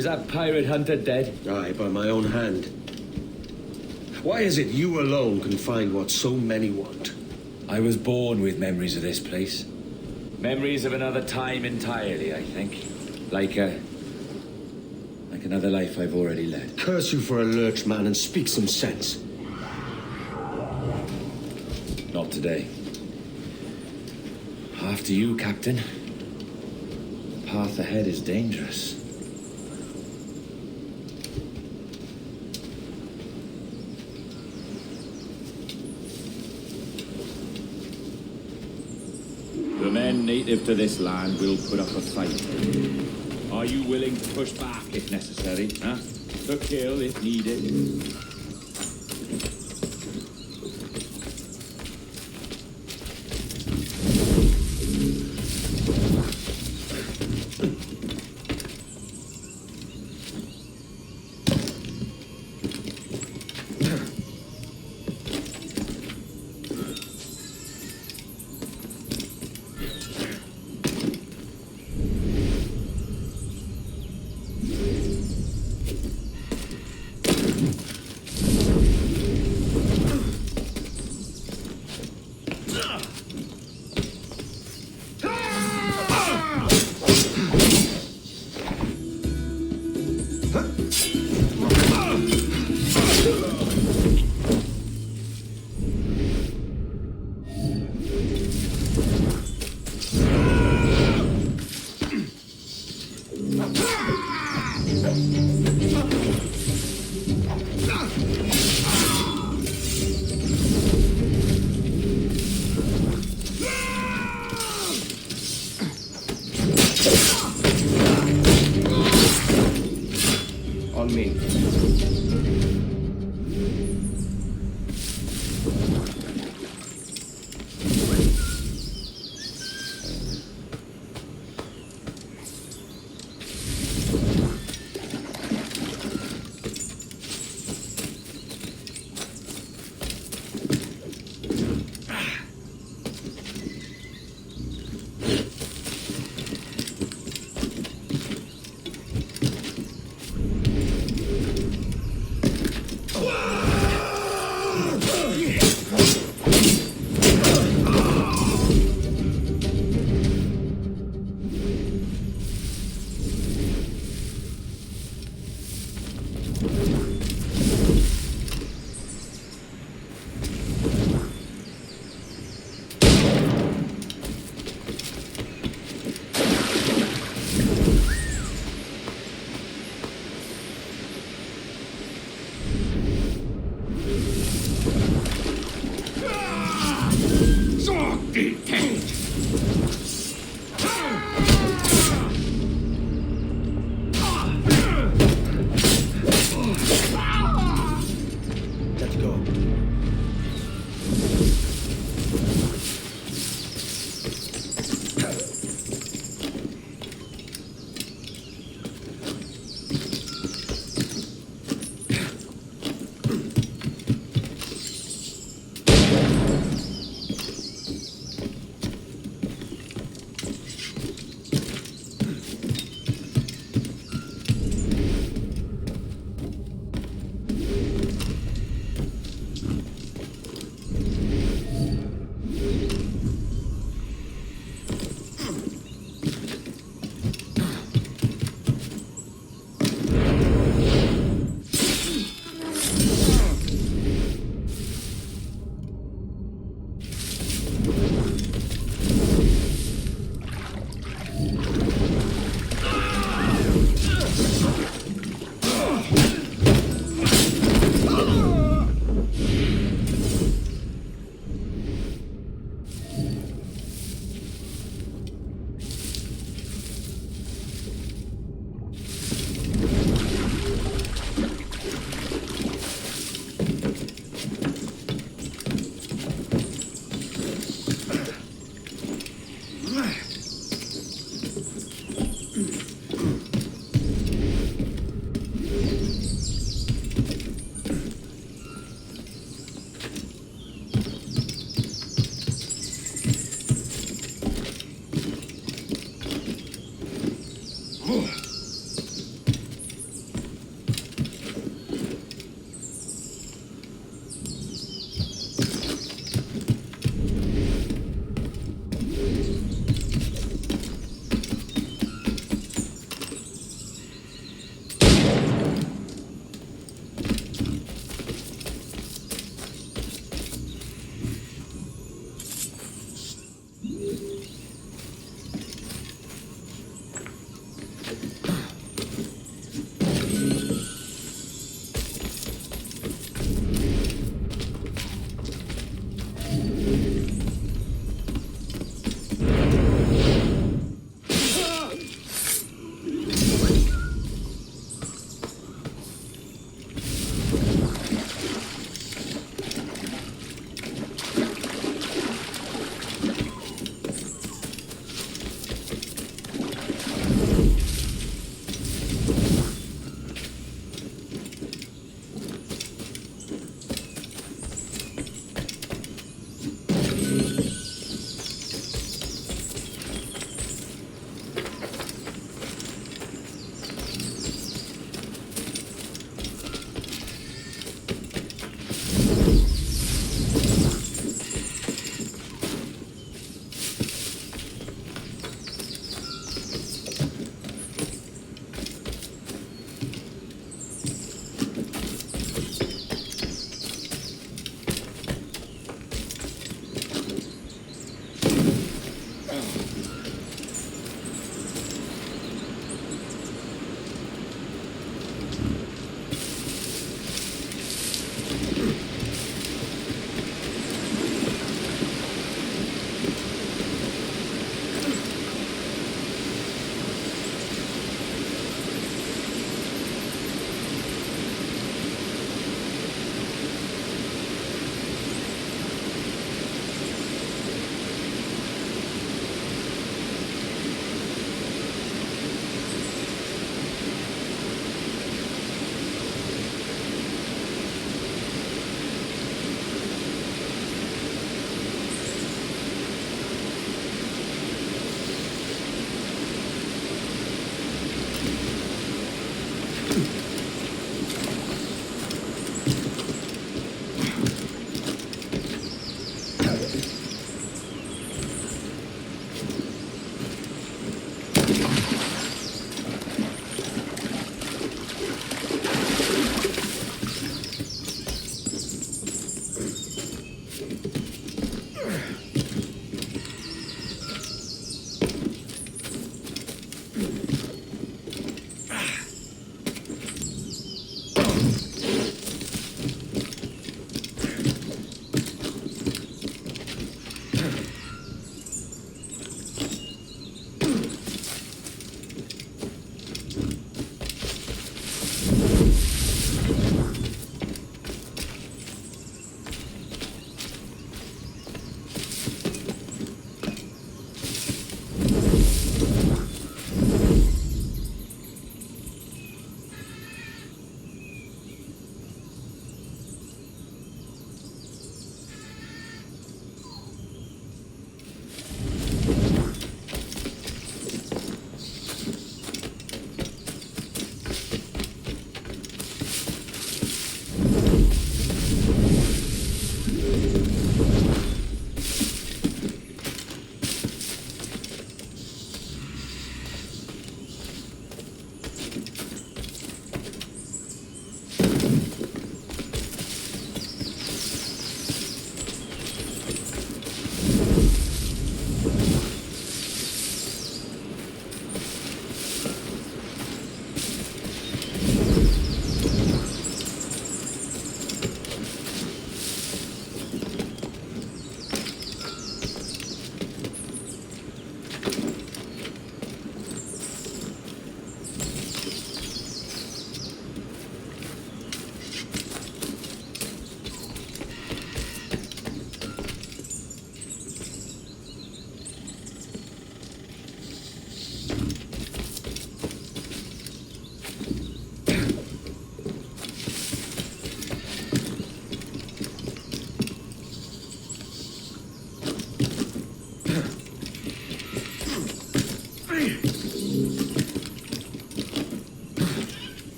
Is that pirate hunter dead? Aye, by my own hand. Why is it you alone can find what so many want? I was born with memories of this place. Memories of another time entirely, I think. Like another life I've already led. Curse you for a lurch, man, and speak some sense. Not today. After you, Captain. The path ahead is dangerous. The men native to this land will put up a fight. Are you willing to push back if necessary, huh? To kill if needed? On me. Let's go.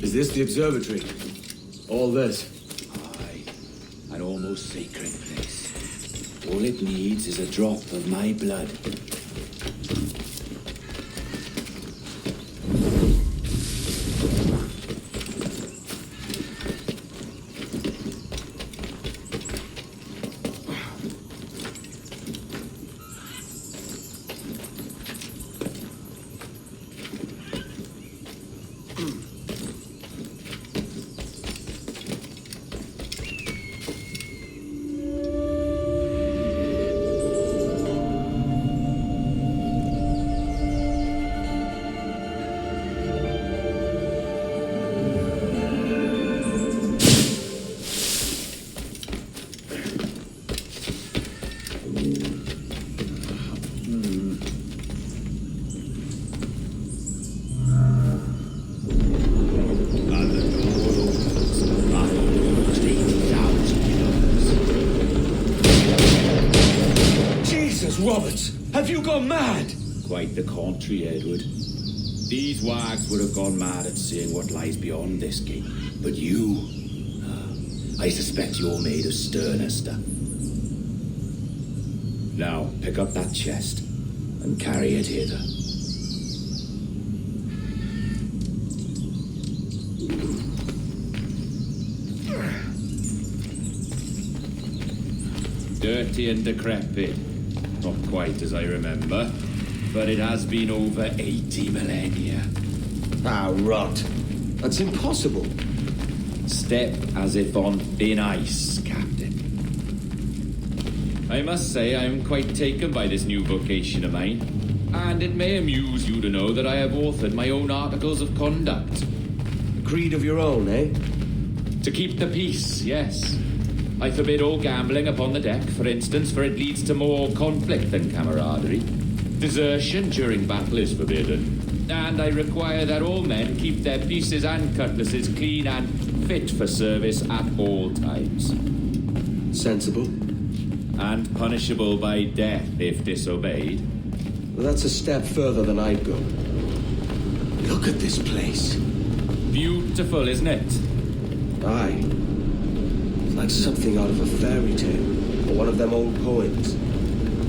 Is this the observatory? All this? Aye, an almost sacred place. All it needs is a drop of my blood. Roberts, have you gone mad? Quite the contrary, Edward. These wags would have gone mad at seeing what lies beyond this gate. But you... I suspect you're made of sterner stuff. Now, pick up that chest and carry it hither. Dirty and decrepit. Not quite as I remember, but it has been over 80 millennia. Ah, rot. That's impossible. Step as if on thin ice, Captain. I must say I'm quite taken by this new vocation of mine, and it may amuse you to know that I have authored my own articles of conduct. A creed of your own, eh? To keep the peace, yes. I forbid all gambling upon the deck, for instance, for it leads to more conflict than camaraderie. Desertion during battle is forbidden. And I require that all men keep their pieces and cutlasses clean and fit for service at all times. Sensible. And punishable by death if disobeyed. Well, that's a step further than I'd go. Look at this place. Beautiful, isn't it? Aye. It's like something out of a fairy tale, or one of them old poems.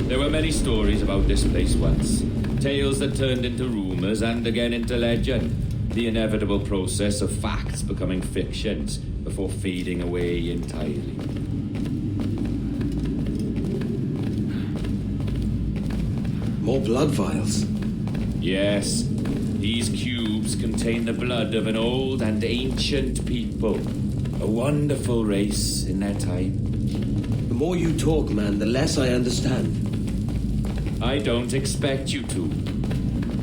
There were many stories about this place once. Tales that turned into rumors and again into legend. The inevitable process of facts becoming fictions before fading away entirely. More blood vials. Yes, these cubes contain the blood of an old and ancient people. A wonderful race in their time. The more you talk, man, the less I understand. I don't expect you to.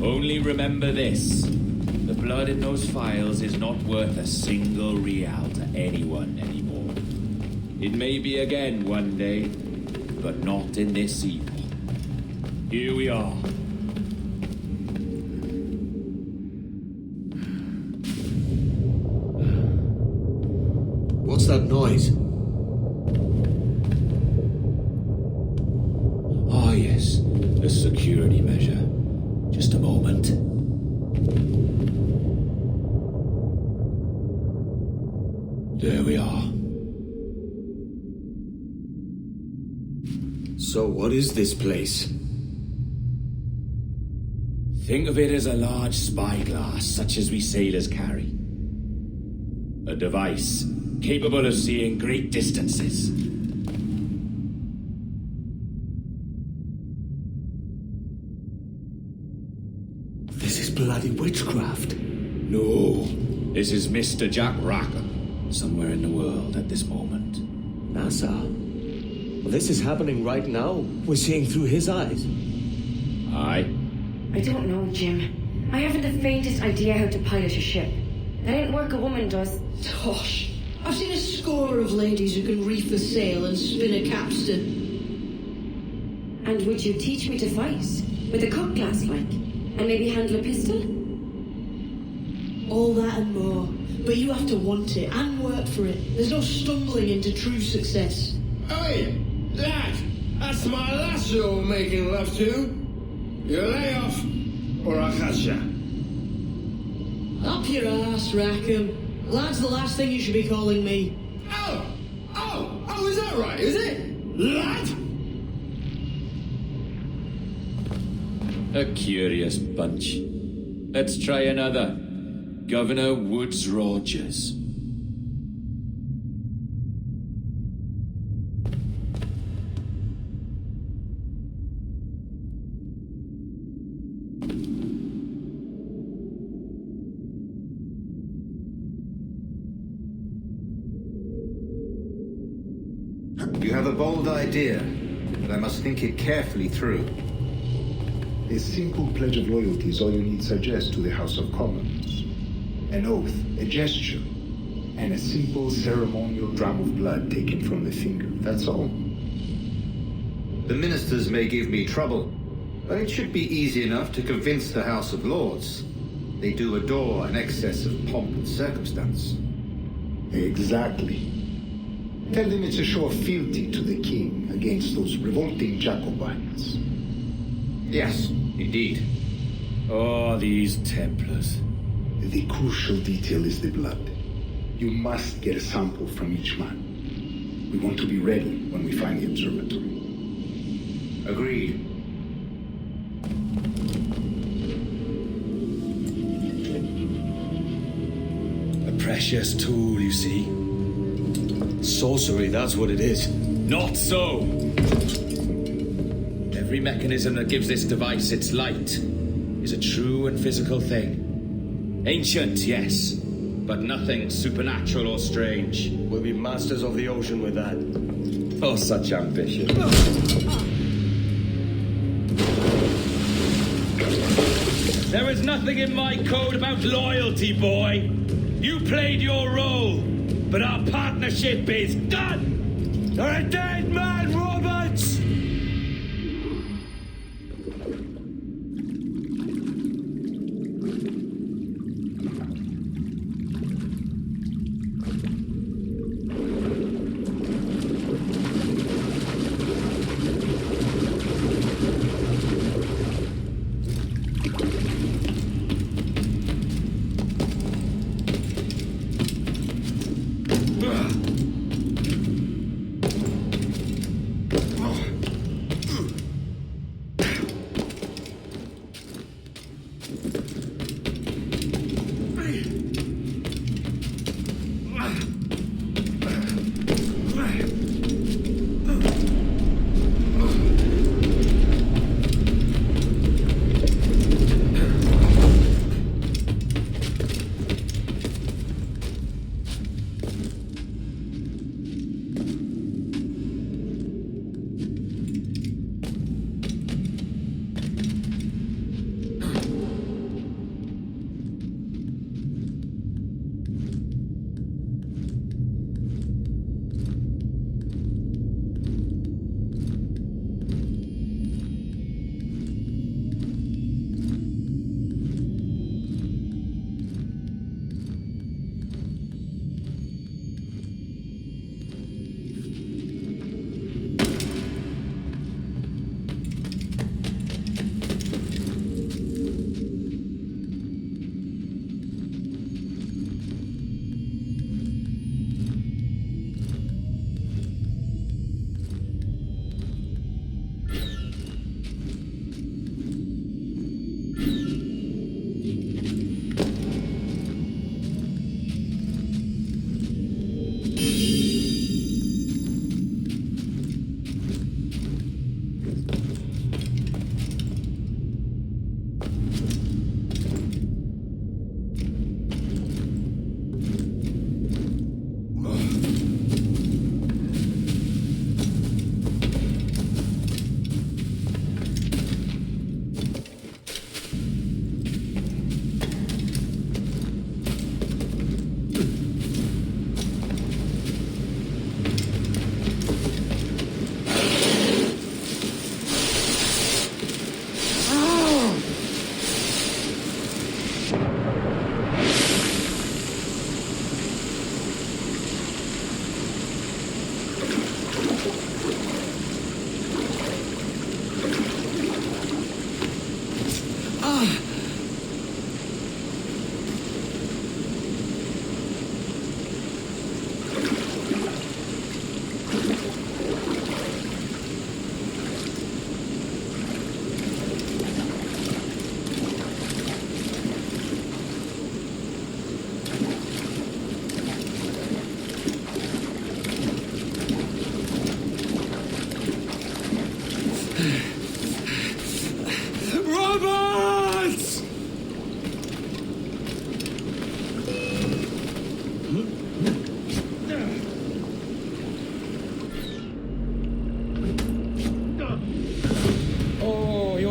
Only remember this. The blood in those files is not worth a single real to anyone anymore. It may be again one day, but not in this epoch. Here we are. What's that noise? Ah, yes. A security measure. Just a moment. There we are. So what is this place? Think of it as a large spyglass, such as we sailors carry. A device capable of seeing great distances. This is bloody witchcraft. No, this is Mr. Jack Rackham, somewhere in the world at this moment. NASA. Well, this is happening right now. We're seeing through his eyes. Aye. I don't know, Jim. I haven't the faintest idea how to pilot a ship. That ain't work a woman does. Tosh. I've seen a score of ladies who can reef a sail and spin a capstan. And would you teach me to fight? With a cut glass, like? And maybe handle a pistol? All that and more. But you have to want it and work for it. There's no stumbling into true success. Hey, Dad, that's my lass you're making love to. You lay off, or I'll catch ya. Up your ass, Rackham. Lad's the last thing you should be calling me. Oh, is that right, is it? Lad? A curious bunch. Let's try another. Governor Woods Rogers. You have a bold idea, but I must think it carefully through. A simple pledge of loyalty is all you need suggest to the House of Commons. An oath, a gesture, and a simple ceremonial drop of blood taken from the finger. That's all. The ministers may give me trouble, but it should be easy enough to convince the House of Lords. They do adore an excess of pomp and circumstance. Exactly. Tell them it's a show of fealty to the king against those revolting Jacobites. Yes, indeed. Oh, these Templars. The crucial detail is the blood. You must get a sample from each man. We want to be ready when we find the observatory. Agreed. A precious tool, you see. Sorcery, that's what it is. Not so! Every mechanism that gives this device its light is a true and physical thing. Ancient, yes, but nothing supernatural or strange. We'll be masters of the ocean with that. Oh, such ambition. There is nothing in my code about loyalty, boy. You played your role, but our partnership is done! You're a dead man, Roberts!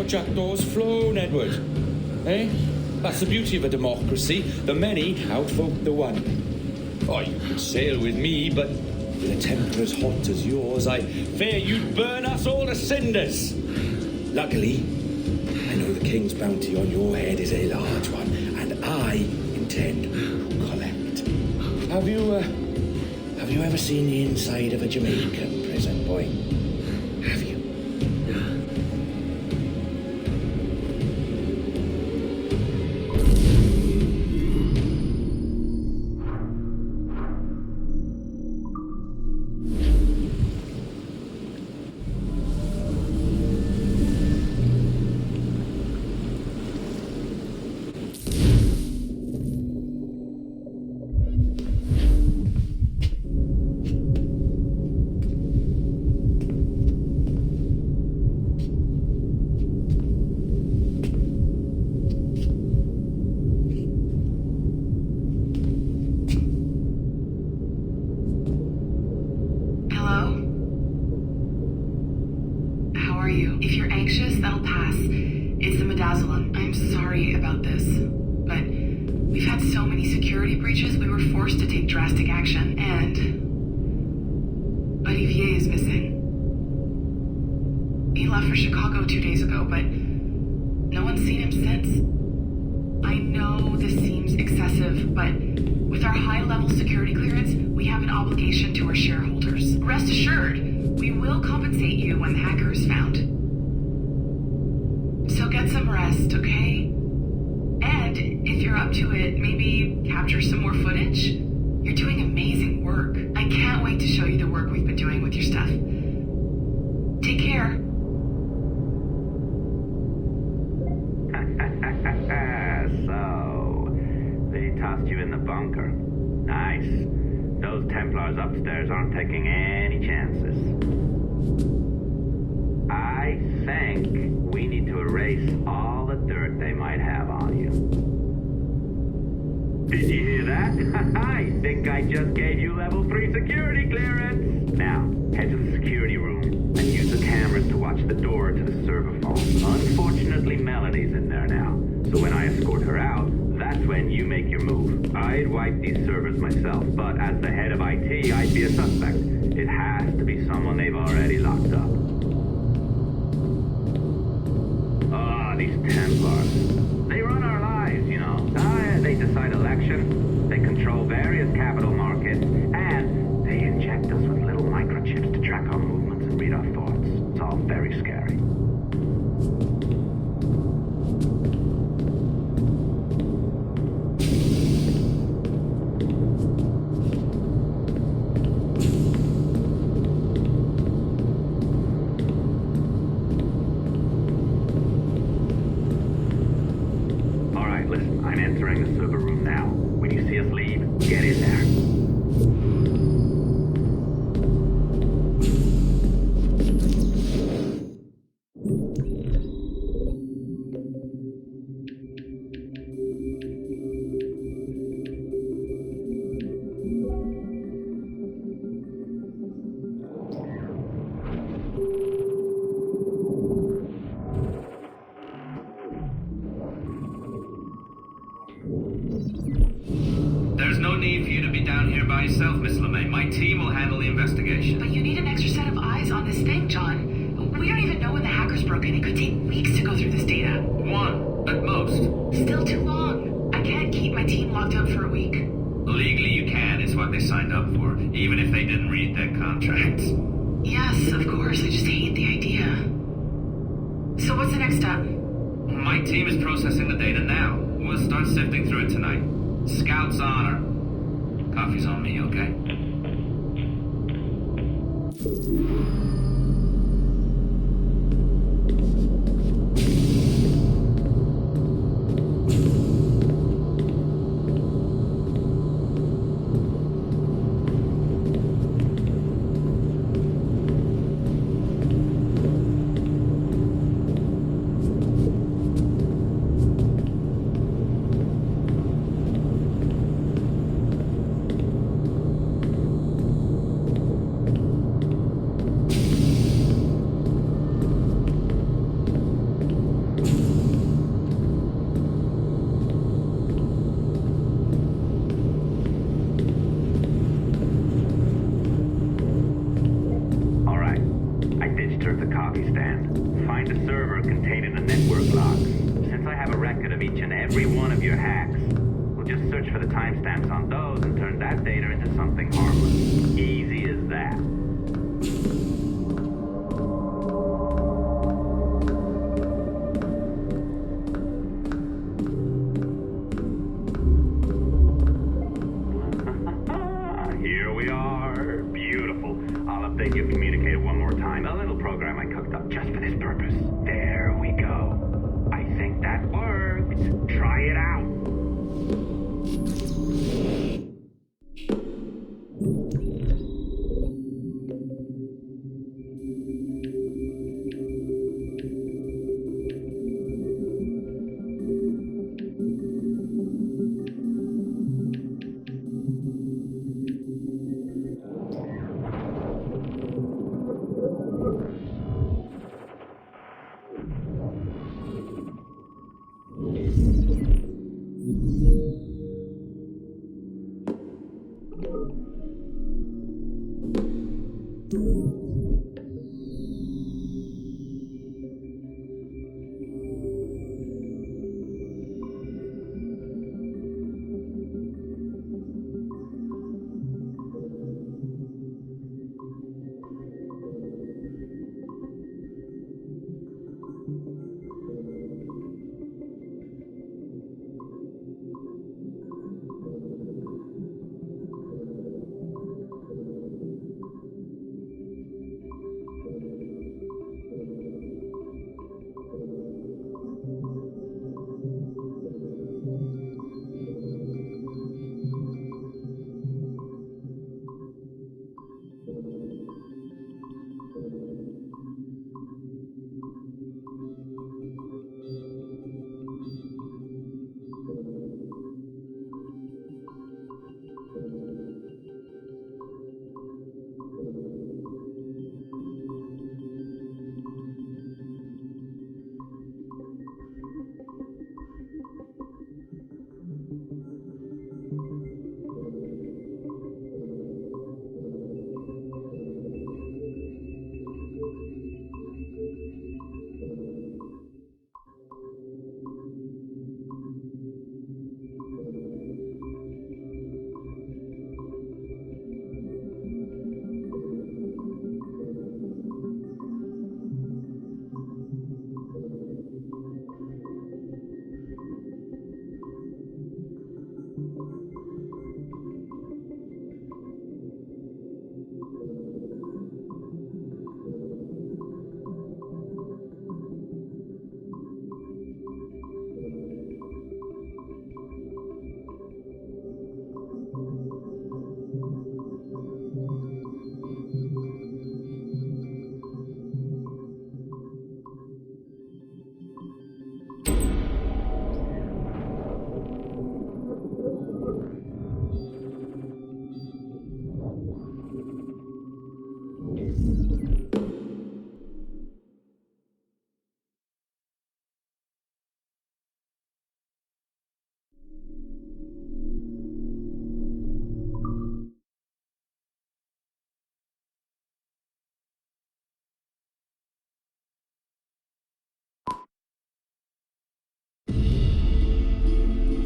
Jackdaw's flown, Edward. Eh? That's the beauty of a democracy. The many outvote the one. Oh, you could sail with me, but with a temper as hot as yours, I fear you'd burn us all to cinders. Luckily, I know the king's bounty on your head is a large one, and I intend to collect. Have you ever seen the inside of a Jamaican prison, boy? Have you? Take care. lost you in the bunker. Nice. Those Templars upstairs aren't taking any chances. I think we need to erase all the dirt they might have on you. Did you hear that? I think I just gave you level 3 security clearance. Now, head to the security room and use the cameras to watch the door to the server phone. Unfortunately, Melanie's in there now. So when I escort her out, that's when you make your move. I'd wipe these servers myself, but as the head of IT, I'd be a suspect. It has to be someone they've already locked up. Ah, these Templars. They run our lives, you know. They decide elections, they control various capital markets, and they inject us with little microchips to track our movements and read our thoughts. It's all very scary. I'm entering the server room now. When you see us leave, get in there. There's no need for you to be down here by yourself, Miss LeMay. My team will handle the investigation. But you need an extra set of eyes on this thing, John. We don't even know when the hackers broke in. It could take weeks to go through this data. 1, at most. Still too long. I can't keep my team locked up for a week. Legally you can, it's what they signed up for, even if they didn't read their contracts. Yes, of course. I just hate the idea. So what's the next step? My team is processing the data now. We'll start sifting through it tonight. Scout's honor. Coffee's on me, okay? Find a server containing the network logs. Since I have a record of each and every one of your hacks, we'll just search for the timestamps on those and turn that data into something harmless. Easy as that. Here we are. Beautiful. I'll update your communicator one more time. A little program I cooked up just for this purpose. There we go. I think that worked. Try it out.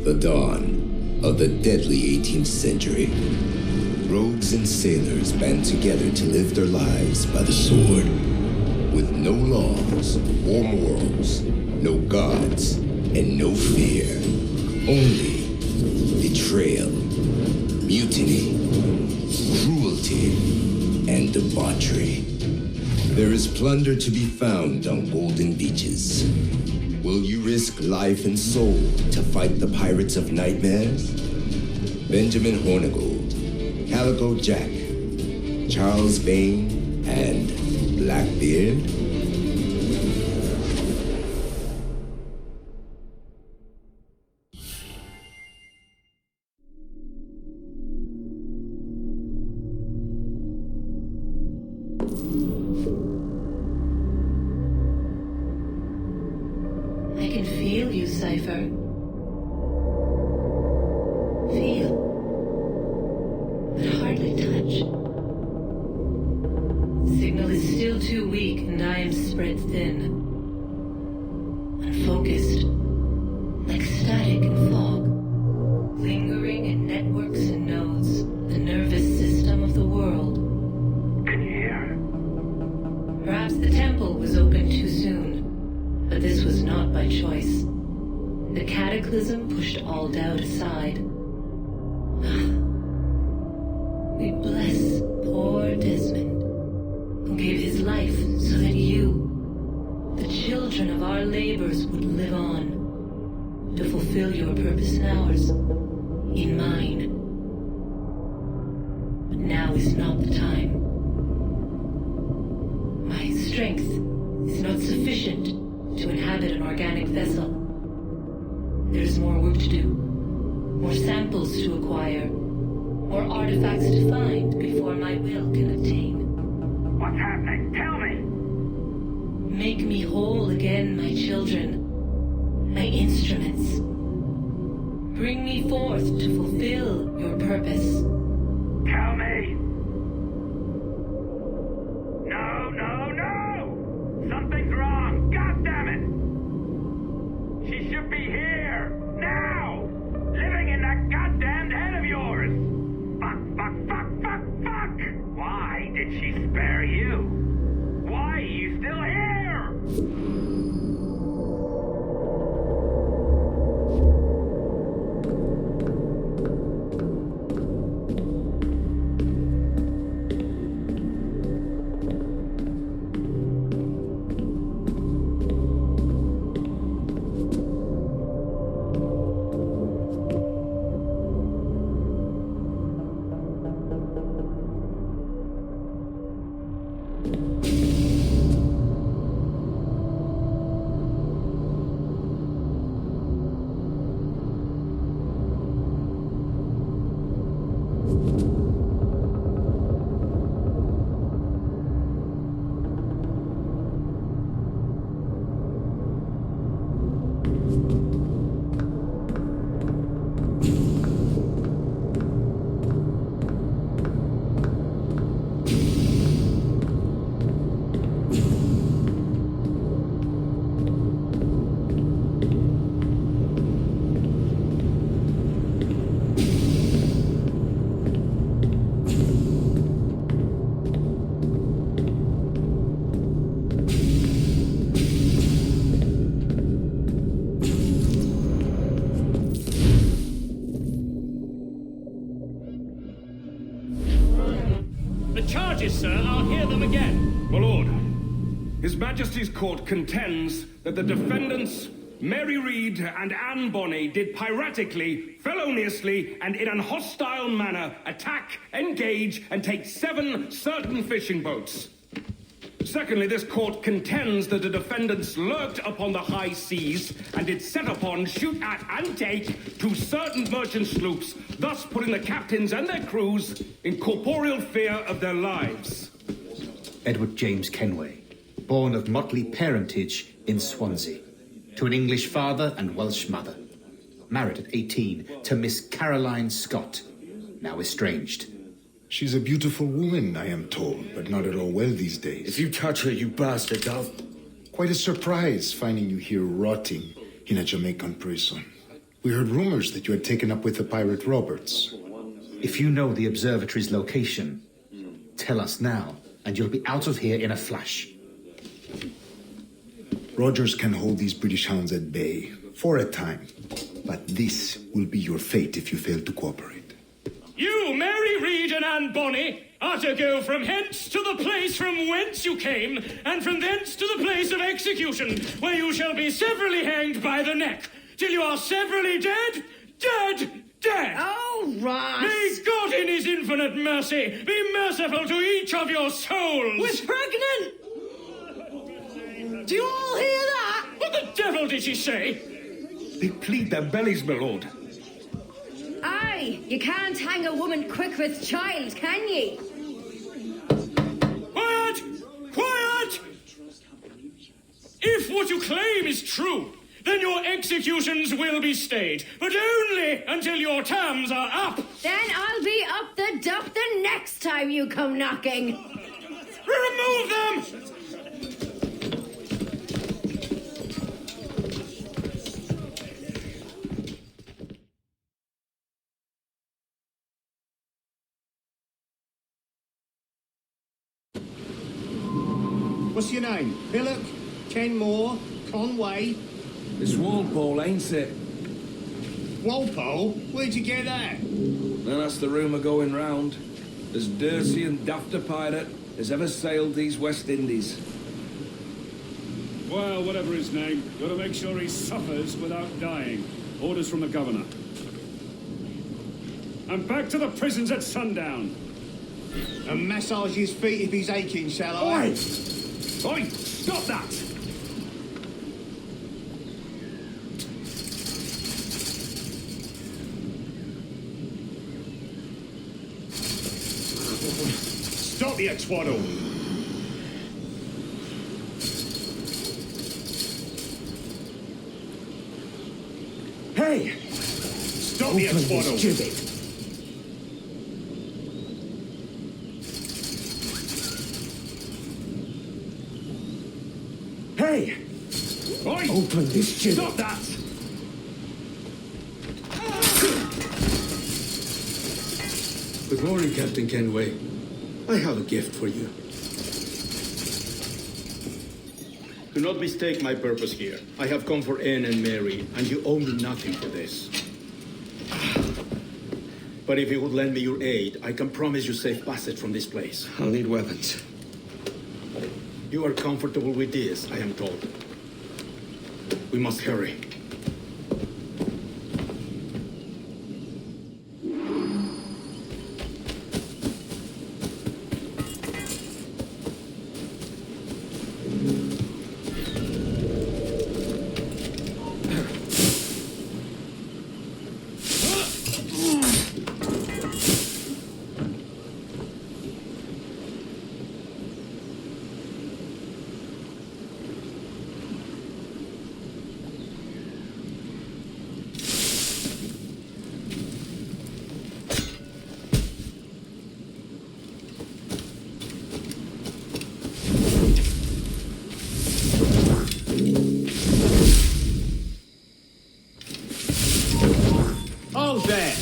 The dawn of the deadly 18th century. Rogues and sailors band together to live their lives by the sword. With no laws or morals, no gods, and no fear. Only betrayal, mutiny, cruelty, and debauchery. There is plunder to be found on golden beaches. Will you risk life and soul to fight the pirates of nightmares? Benjamin Hornigold, Calico Jack, Charles Bane, and Blackbeard? I can feel you, Cypher. Feel. But hardly touch. Signal is still too weak, and I am spread thin. Unfocused. Like static in fog. Lingering in networks and nodes. The nervous system of the world. Can you hear? Perhaps the temple was opened too soon. But this was not by choice. The cataclysm pushed all doubt aside. We bless poor Desmond, who gave his life so that you, the children of our labors, would live on, to fulfill your purpose in ours, in mine. But now is not the time. My strength is not sufficient to inhabit an organic vessel. There is more work to do, more samples to acquire, more artifacts to find before my will can obtain. What's happening? Tell me! Make me whole again, my children, my instruments. Bring me forth to fulfill your purpose. Tell me! No! Something's wrong! God damn it! She should be here! Now! Living in that goddamned head of yours! Fuck! Why did she spare you? Why are you still here? Charges, sir. I'll hear them again. My lord, His Majesty's court contends that the defendants, Mary Reed and Anne Bonny, did piratically, feloniously, and in an hostile manner attack, engage, and take 7 certain fishing boats. Secondly, this court contends that the defendants lurked upon the high seas and did set upon, shoot at, and take 2 certain merchant sloops, thus putting the captains and their crews in corporeal fear of their lives. Edward James Kenway, born of motley parentage in Swansea, to an English father and Welsh mother. Married at 18 to Miss Caroline Scott, now estranged. She's a beautiful woman, I am told, but not at all well these days. If you touch her, you bastard, Quite a surprise finding you here rotting in a Jamaican prison. We heard rumors that you had taken up with the pirate Roberts. If you know the observatory's location, tell us now, and you'll be out of here in a flash. Rogers can hold these British hounds at bay, for a time. But this will be your fate if you fail to cooperate. You, Mary Reed and Anne Bonny, are to go from hence to the place from whence you came, and from thence to the place of execution, where you shall be severally hanged by the neck, till you are severally dead, dead! Oh, Ross! May God in his infinite mercy be merciful to each of your souls! We're pregnant! Do you all hear that? What the devil did she say? They plead their bellies, my lord. Aye, you can't hang a woman quick with child, can ye? Quiet! Quiet! If what you claim is true, then your executions will be stayed, but only until your terms are up. Then I'll be up the dup the next time you come knocking. Remove them! What's your name? Billock? Kenmore? Conway? It's Walpole, ain't it? Walpole? Where'd you get that? Well, that's the rumour going round. As dirty and daft a pirate as ever sailed these West Indies. Well, whatever his name, gotta make sure he suffers without dying. Orders from the governor. And back to the prisons at sundown. And massage his feet if he's aching, shall I? Oi! Oi! Stop that! Stop, you twaddle! Hey! Stop, you twaddle! Hey! Oi! Open this gibbet! Stop that! Good morning, Captain Kenway. I have a gift for you. Do not mistake my purpose here. I have come for Anne and Mary, and you owe me nothing for this. But if you would lend me your aid, I can promise you safe passage from this place. I'll need weapons. You are comfortable with this, I am told. We must hurry. Hold there!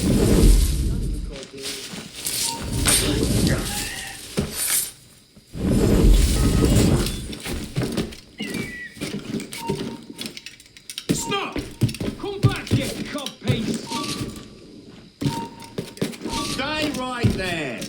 Stop! Come back, you codpiece! Stay right there!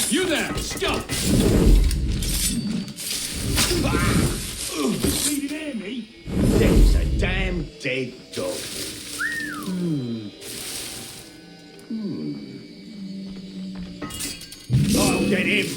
You there! Stop! Did you hear me? There's a damn dead dog. I'll get him!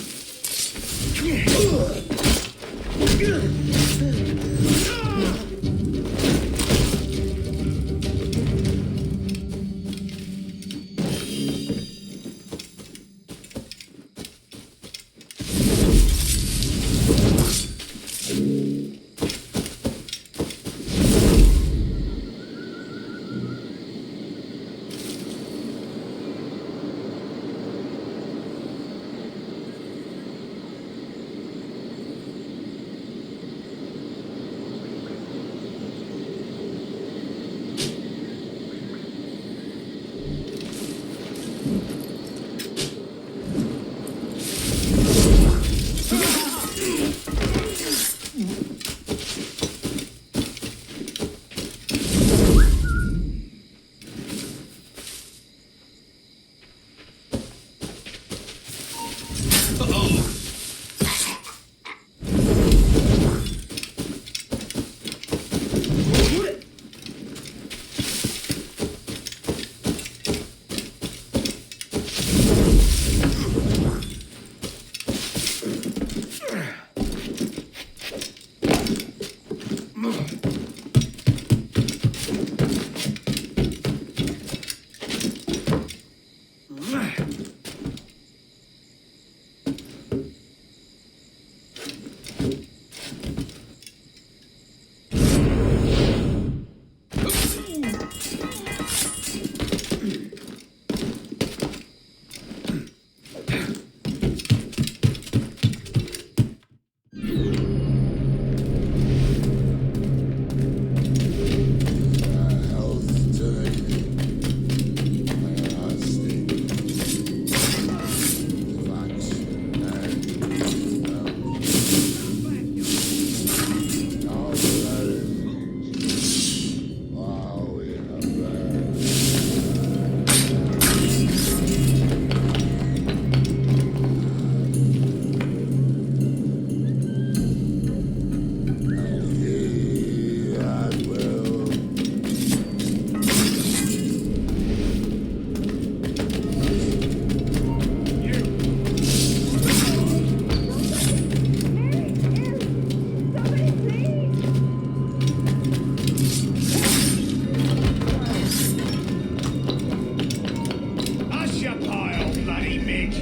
bitch!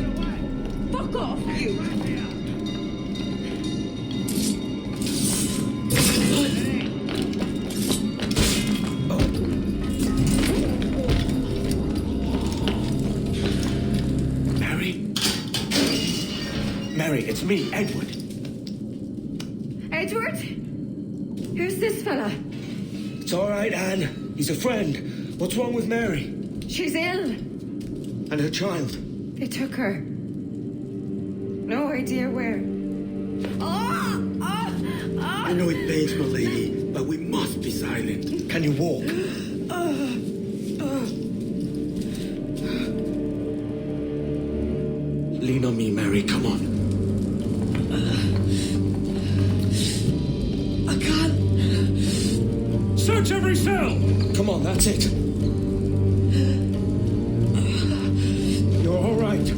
Fuck off, you! Mary, it's me, Edward. Edward? Who's this fella? It's all right, Anne. He's a friend. What's wrong with Mary? She's ill. And her child? They took her. No idea where. I know it pains my lady, but we must be silent. Can you walk? Lean on me, Mary. Come on. I can't. Search every cell! Come on, that's it. You're all right.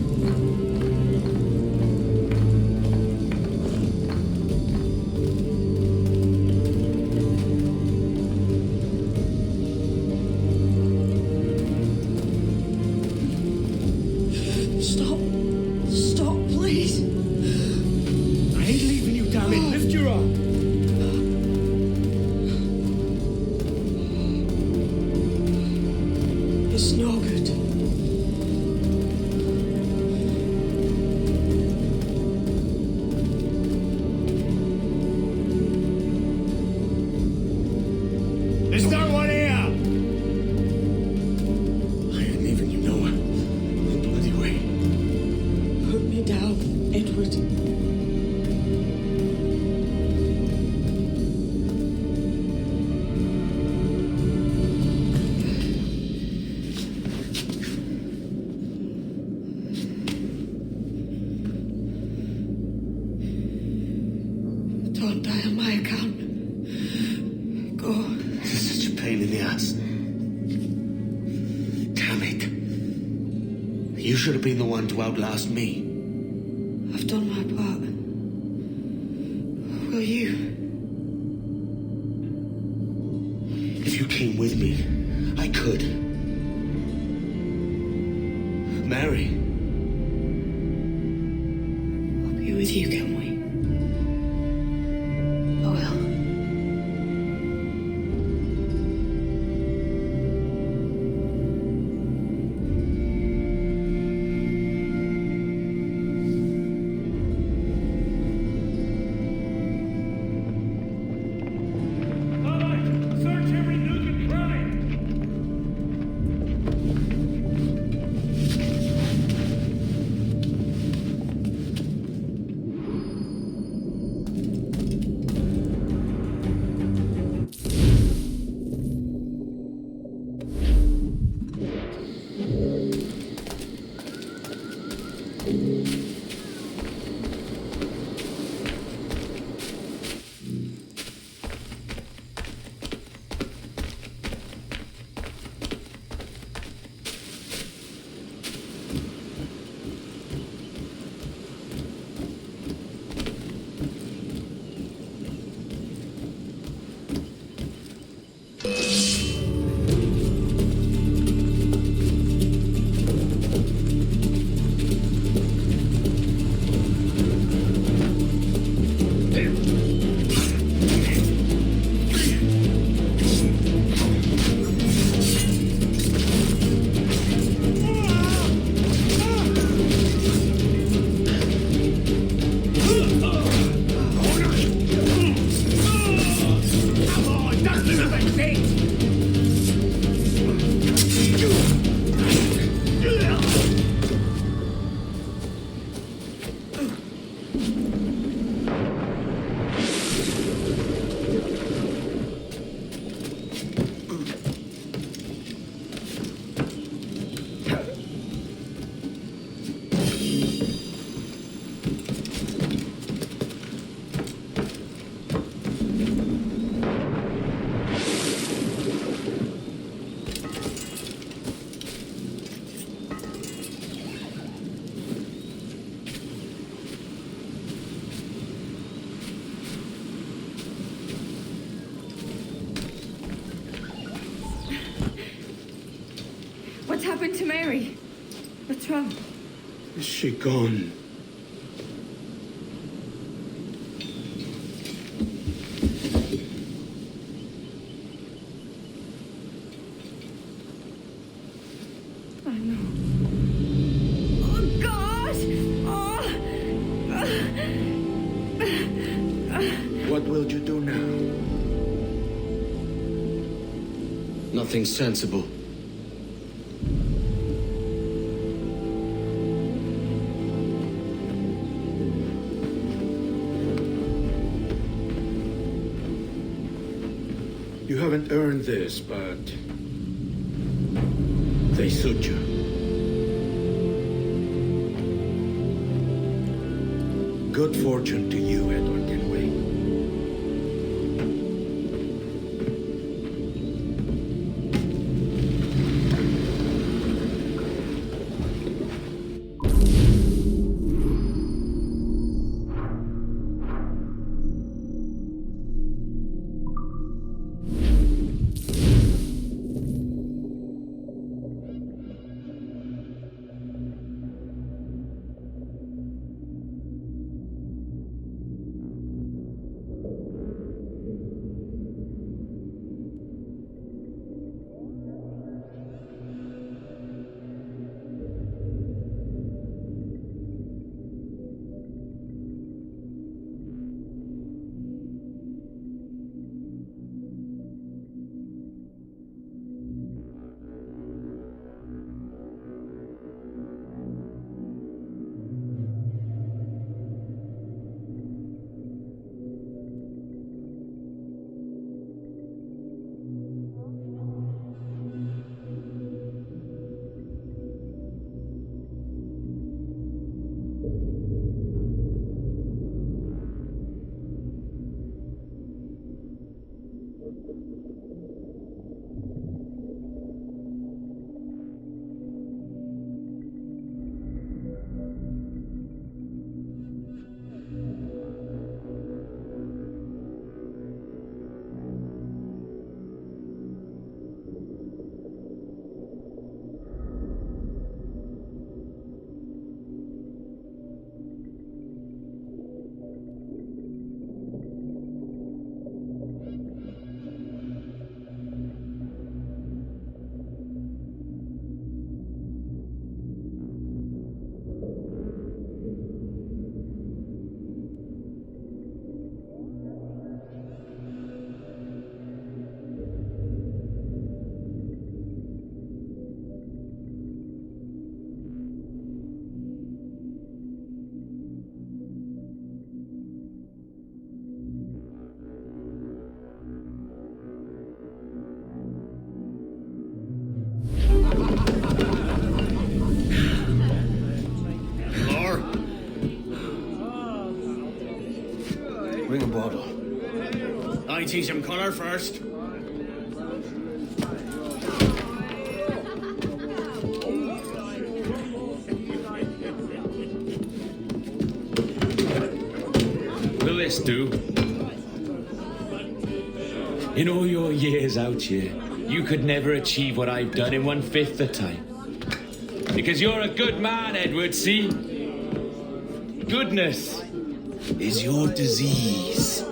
Stop, please. I ain't leaving you, damn it. Lift your arm. It's no good. There's no one here! I ain't leaving you nowhere. No bloody way. Put me down, Edward. Don't die on my account. Go. This is such a pain in the ass. Damn it. You should have been the one to outlast me. I've done my part. Will you? If you came with me, I could. Mary. I'll be with you, can we? I will. Search every nook and cranny! What's happened to Mary? What's wrong? Is she gone? I know. Oh, God! What will you do now? Nothing sensible. You haven't earned this, but they suit you. Good fortune to you, Edward Kenway. Bring a bottle. I teach him colour first. Will this do? In all your years out here, you could never achieve what I've done in 1/5 the time. Because you're a good man, Edward, see? Goodness is your disease.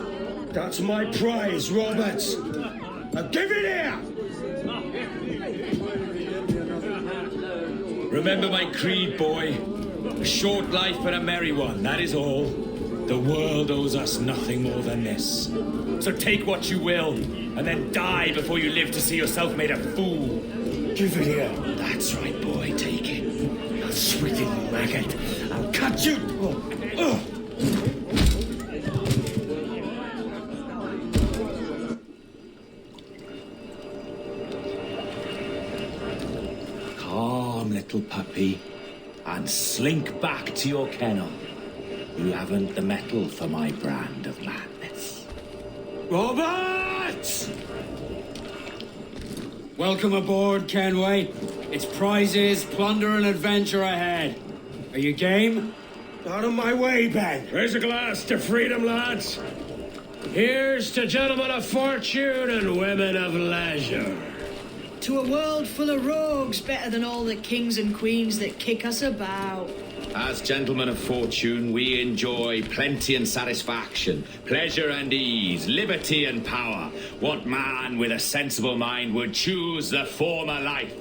That's my prize, Roberts. Now give it here! Remember my creed, boy. A short life but a merry one, that is all. The world owes us nothing more than this. So take what you will, and then die before you live to see yourself made a fool. Give it here. That's right, boy, take it. You wicked maggot. I'll cut you. Calm, little puppy, and slink back to your kennel. You haven't the mettle for my brand of madness. Robert! Welcome aboard, Kenway. It's prizes, plunder, and adventure ahead. Are you game? Out of my way, Ben. Raise a glass to freedom, lads. Here's to gentlemen of fortune and women of leisure. To a world full of rogues better than all the kings and queens that kick us about. As gentlemen of fortune, we enjoy plenty and satisfaction, pleasure and ease, liberty and power. What man with a sensible mind would choose the former life?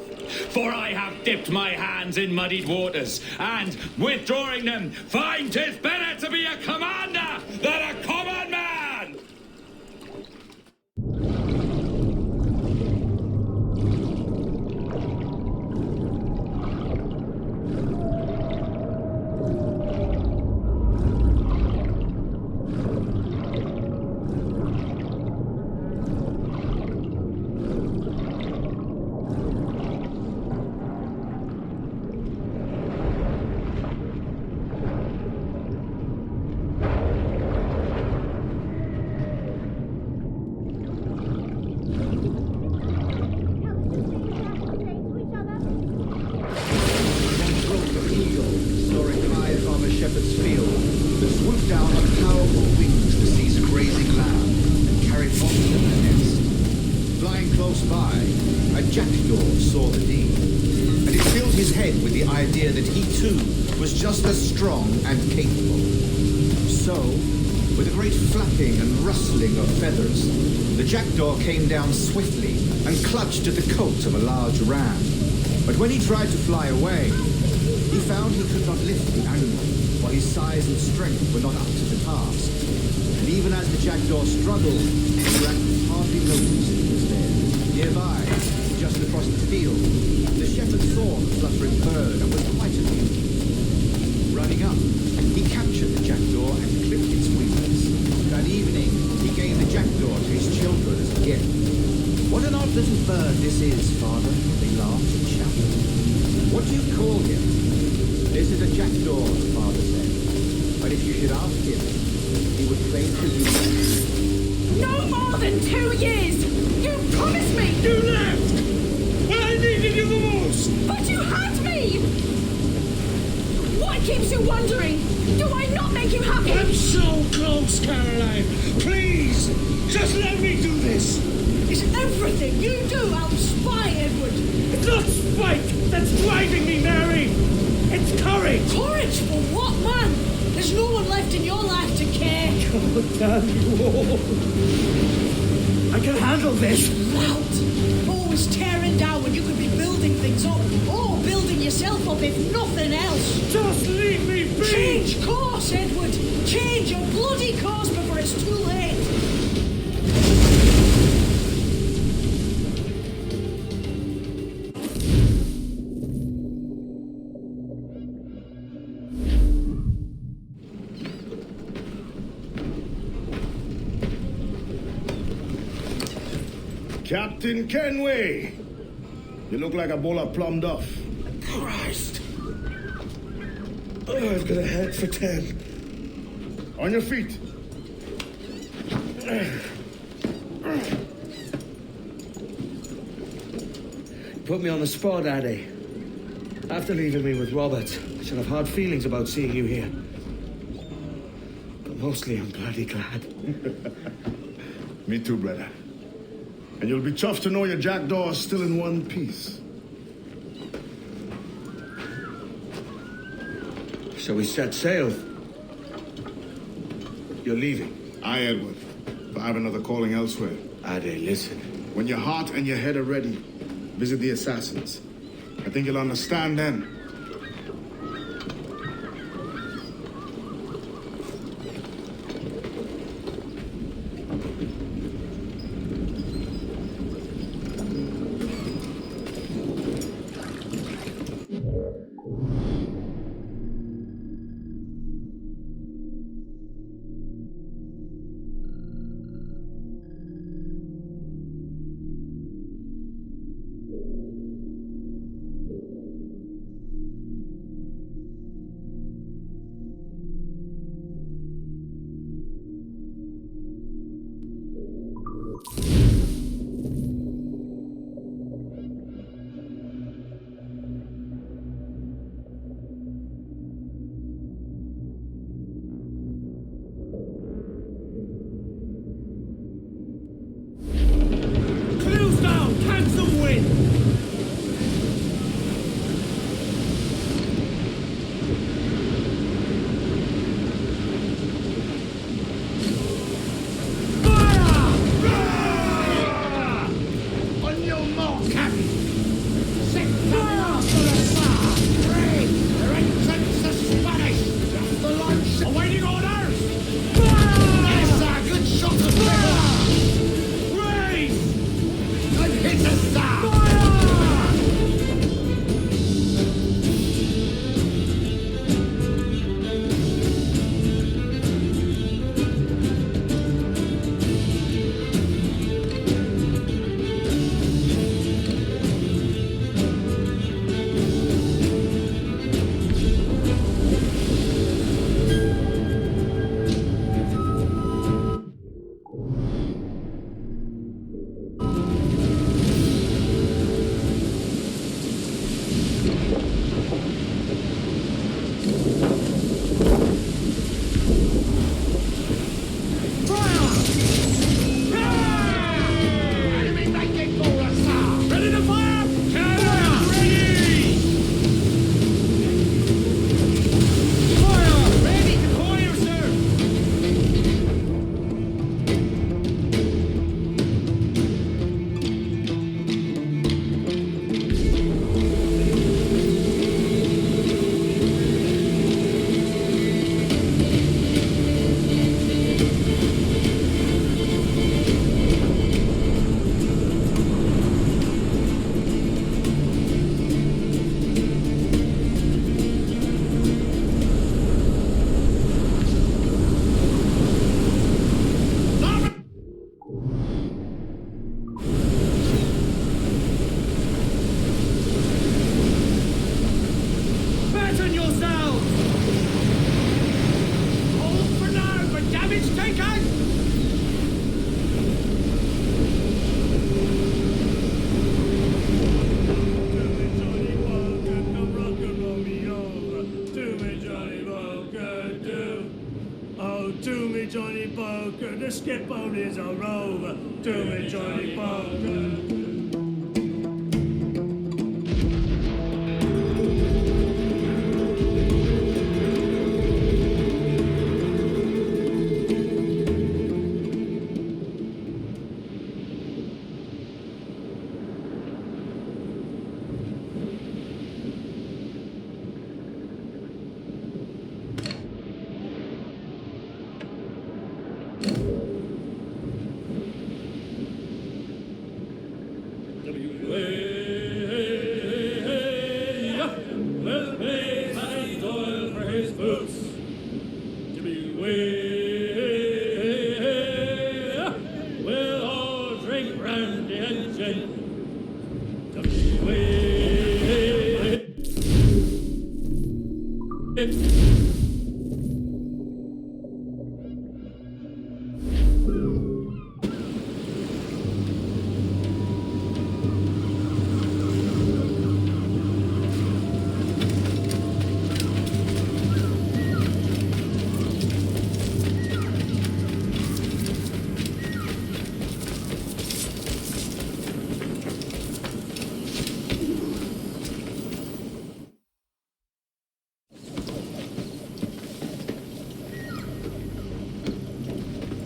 For I have dipped my hands in muddied waters, and, withdrawing them, find 'tis better to be a commander than a common man! Soaring high from a shepherd's field, that swooped down on powerful wings to seize grazing lamb and carry it off to the nest. Flying close by, a jackdaw saw the deed, and it filled his head with the idea that he too was just as strong and capable. So, with a great flapping and rustling of feathers, the jackdaw came down swiftly and clutched at the coat of a large ram. But when he tried to fly away, he found he could not lift the animal, for his size and strength were not up to the task. And even as the jackdaw struggled, the rat hardly noticed he was there. Nearby, just across the field, the shepherd saw the fluttering bird and was quite amused. Running up, he captured the jackdaw and clipped its wings. That evening, he gave the jackdaw to his children as a gift. "What an odd little bird this is, Father," they laughed and shouted. "What do you call him?" "This is a jackdaw," the father said. "But if you should ask him, he would claim to you." No more than 2 years! You promised me! You left! When I needed you the most! But you had me! What keeps you wondering? Do I not make you happy? I'm so close, Caroline! Please! Just let me do this! It's everything you do helps spy, Edward. It's not spite that's driving me, Mary! It's courage! Courage for what, man? There's no one left in your life to care. God damn you all! I can handle this! Loud! Always tearing down when you could be building things up, or building yourself up if nothing else. Just leave me be! Change course, Edward! Change your bloody course before it's too late! Captain Kenway! You look like a bowl of plum duff. Christ! Oh, I've got a head for 10. On your feet. Put me on the spot, Addy. After leaving me with Robert, I should have hard feelings about seeing you here. But mostly I'm bloody glad. Me too, brother. And you'll be chuffed to know your jackdaw is still in one piece. Shall we set sail? You're leaving. Aye, Edward. But I have another calling elsewhere. Ade, listen. When your heart and your head are ready, visit the assassins. I think you'll understand then. poker. The skipbone is a rover. To me, Johnny Poker. Well pays Matty Doyle for his boots. We'll all drink brandy and gin.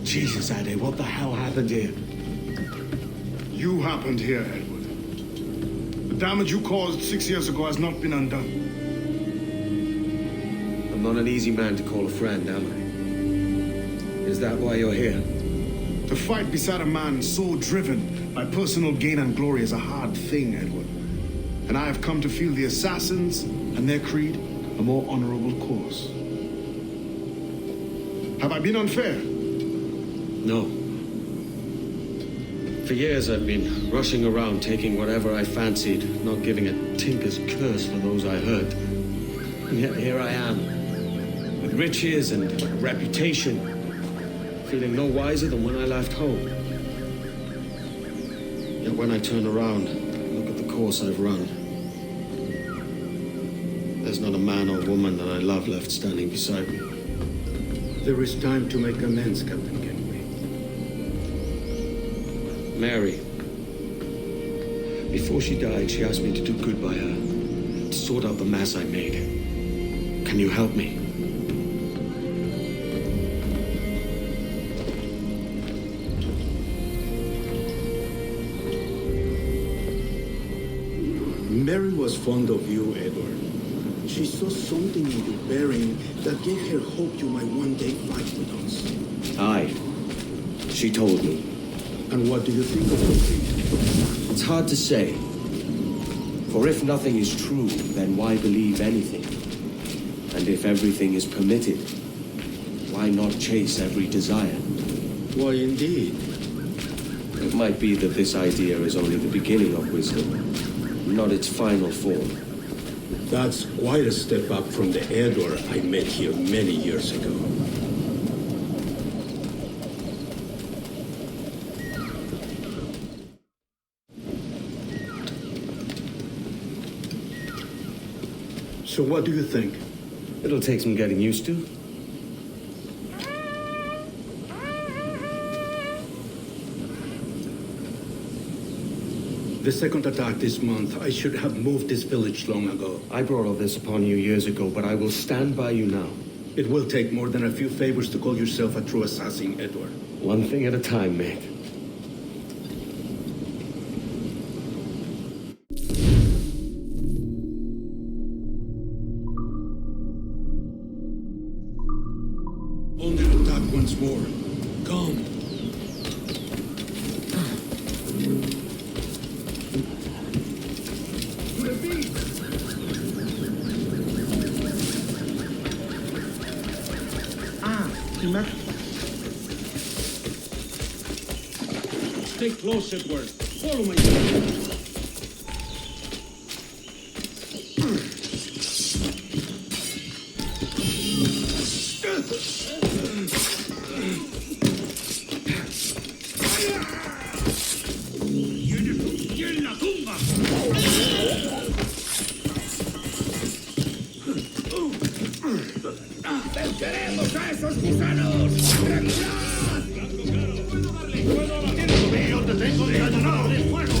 Jesus, Addy, what the hell happened here? You happened here, Edward. The damage you caused 6 years ago has not been undone. I'm not an easy man to call a friend, am I? Is that why you're here? To fight beside a man so driven by personal gain and glory is a hard thing, Edward. And I have come to feel the assassins and their creed a more honorable course. Have I been unfair? No. For years I've been rushing around taking whatever I fancied, not giving a tinker's curse for those I hurt. And yet here I am, with riches and reputation, feeling no wiser than when I left home. Yet when I turn around, look at the course I've run, there's not a man or woman that I love left standing beside me. There is time to make amends, Captain Kenway. Mary. Before she died, she asked me to do good by her, to sort out the mess I made. Can you help me? Mary was fond of you, Edward. She saw something in your bearing that gave her hope you might one day fight with us. Aye. She told me. And what do you think of it? It's hard to say. For if nothing is true, then why believe anything? And if everything is permitted, why not chase every desire? Why, indeed. It might be that this idea is only the beginning of wisdom, not its final form. That's quite a step up from the Edward I met here many years ago. So what do you think? It'll take some getting used to. The second attack this month, I should have moved this village long ago. I brought all this upon you years ago, but I will stand by you now. It will take more than a few favors to call yourself a true assassin, Edward. One thing at a time, mate. Only attack once more. Come. Stay close, Edward. Follow me. ¡Venceremos a esos gusanos! ¡Regular! ¡Puedo abatir! ¡Yo te tengo encañonado de fuego!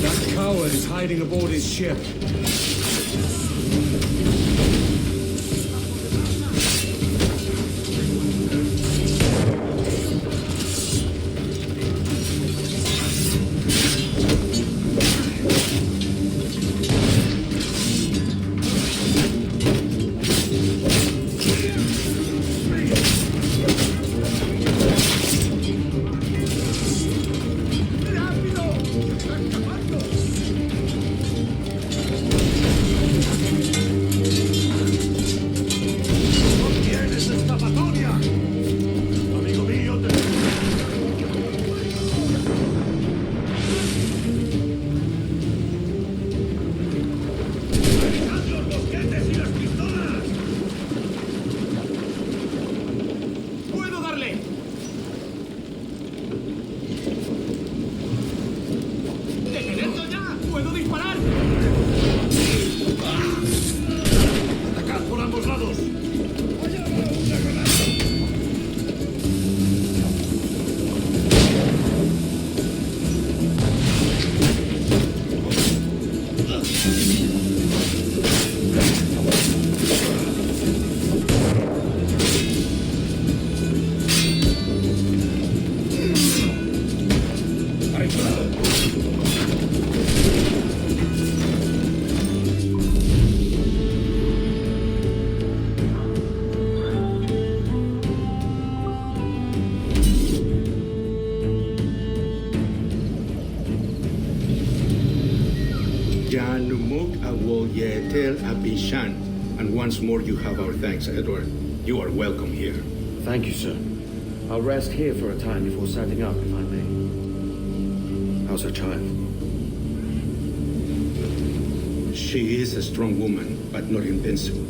That coward is hiding aboard his ship. And once more, you have our thanks, Edward. You are welcome here. Thank you, sir. I'll rest here for a time before setting up, if I may. How's her child? She is a strong woman, but not invincible.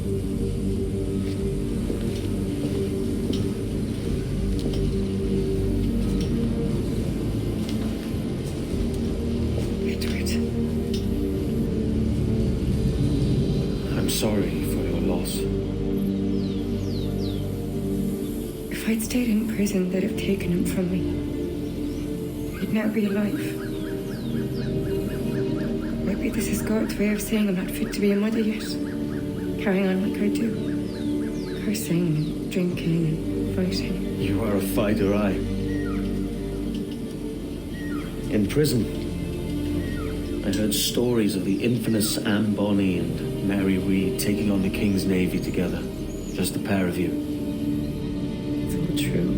Sorry for your loss. If I'd stayed in prison, they'd have taken him from me. He'd now be alive. Maybe this is God's way of saying I'm not fit to be a mother yet. Carrying on like I do. Cursing and drinking and fighting. You are a fighter, aye. In prison, I heard stories of the infamous Anne Bonny and Mary Read taking on the King's Navy together. Just the pair of you. It's all true.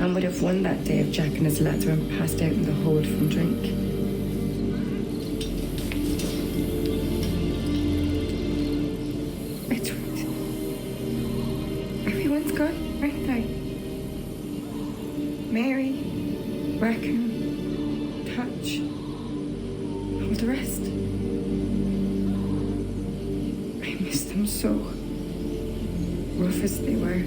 Anne would have won that day if Jack and his lads weren't passed out in the hold from drink. Edward. Everyone's gone, aren't they? Mary, Rackham, Touch, all the rest. I miss them so. Rough as they were.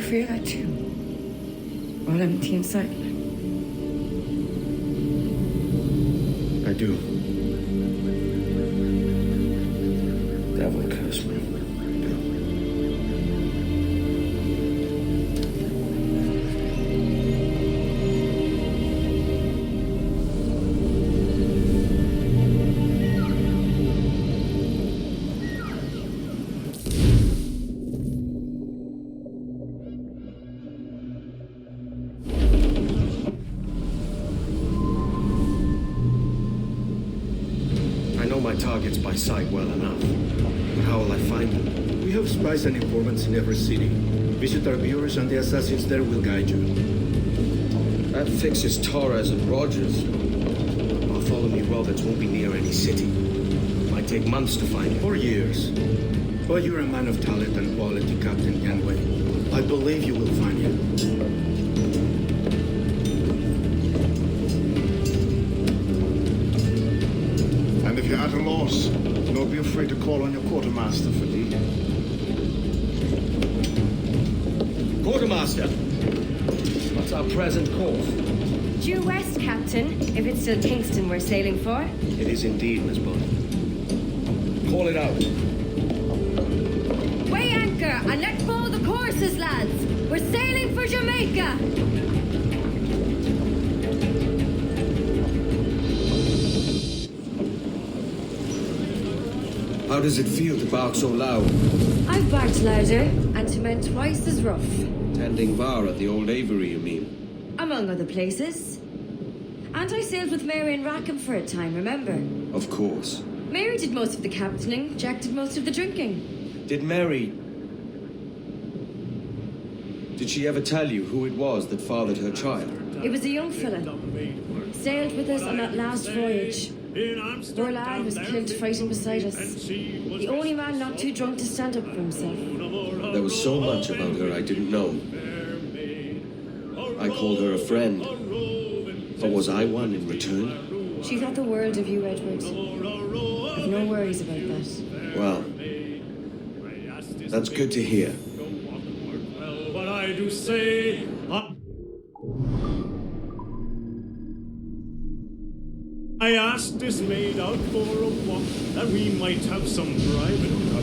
feel that too? All empty inside. I do. Devil curse me. Targets by sight well enough. But how will I find them? We have spies and informants in every city. Visit our bureaus and the assassins there will guide you. That fixes Torres and Rogers. Bartholomew Roberts won't be near any city. Might take months to find him. Or years. But you're a man of talent and quality, Captain Kenway. I believe you will find him. And if you're at a loss, don't be afraid to call on your quartermaster for aid. Quartermaster! What's our present course? Due west, Captain, if it's still Kingston we're sailing for. It is indeed, Miss Bond. Call it out. Weigh anchor and let fall the courses, lads. We're sailing for Jamaica. How does it feel to bark so loud? I've barked louder and to men twice as rough. Tending bar at the old Avery, you mean? Among other places. And I sailed with Mary and Rackham for a time, remember? Of course. Mary did most of the captaining, Jack did most of the drinking. Did Mary... Did she ever tell you who it was that fathered her child? It was a young fella. Sailed with us on that last voyage. Poor lad was killed fighting beside us. The only man not too drunk to stand up for himself. There was so much about her I didn't know. I called her a friend. But was I one in return? She thought the world of you, Edward. I've no worries about that. Well, that's good to hear. What I do say... I asked this maid out for a walk, that we might have some private talk.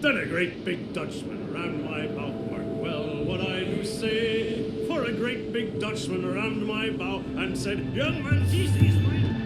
Then a great big Dutchman round my bow. Mark well what I do say. For a great big Dutchman round my bow and said, young man, seize these mine.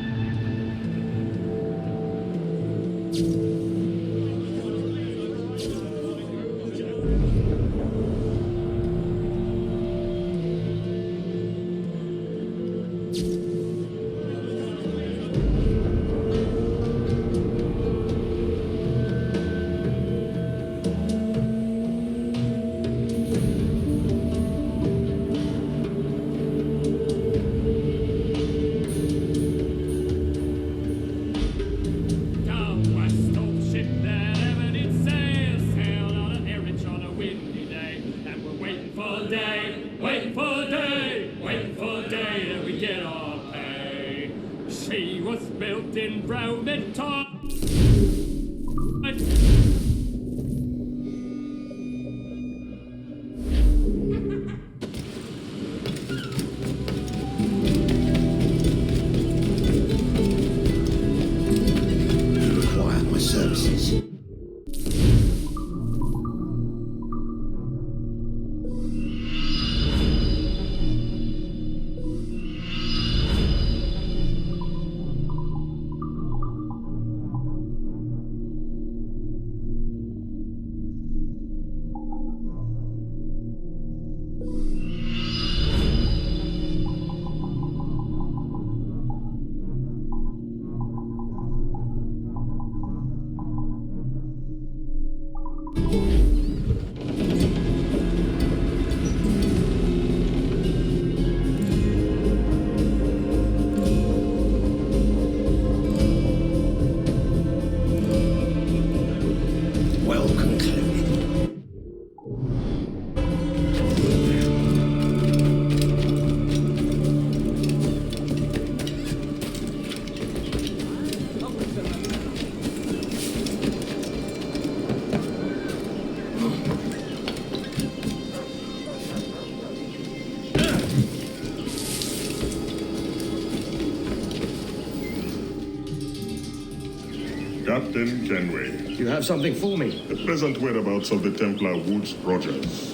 Captain Kenway. You have something for me? The present whereabouts of the Templar Woods Rogers.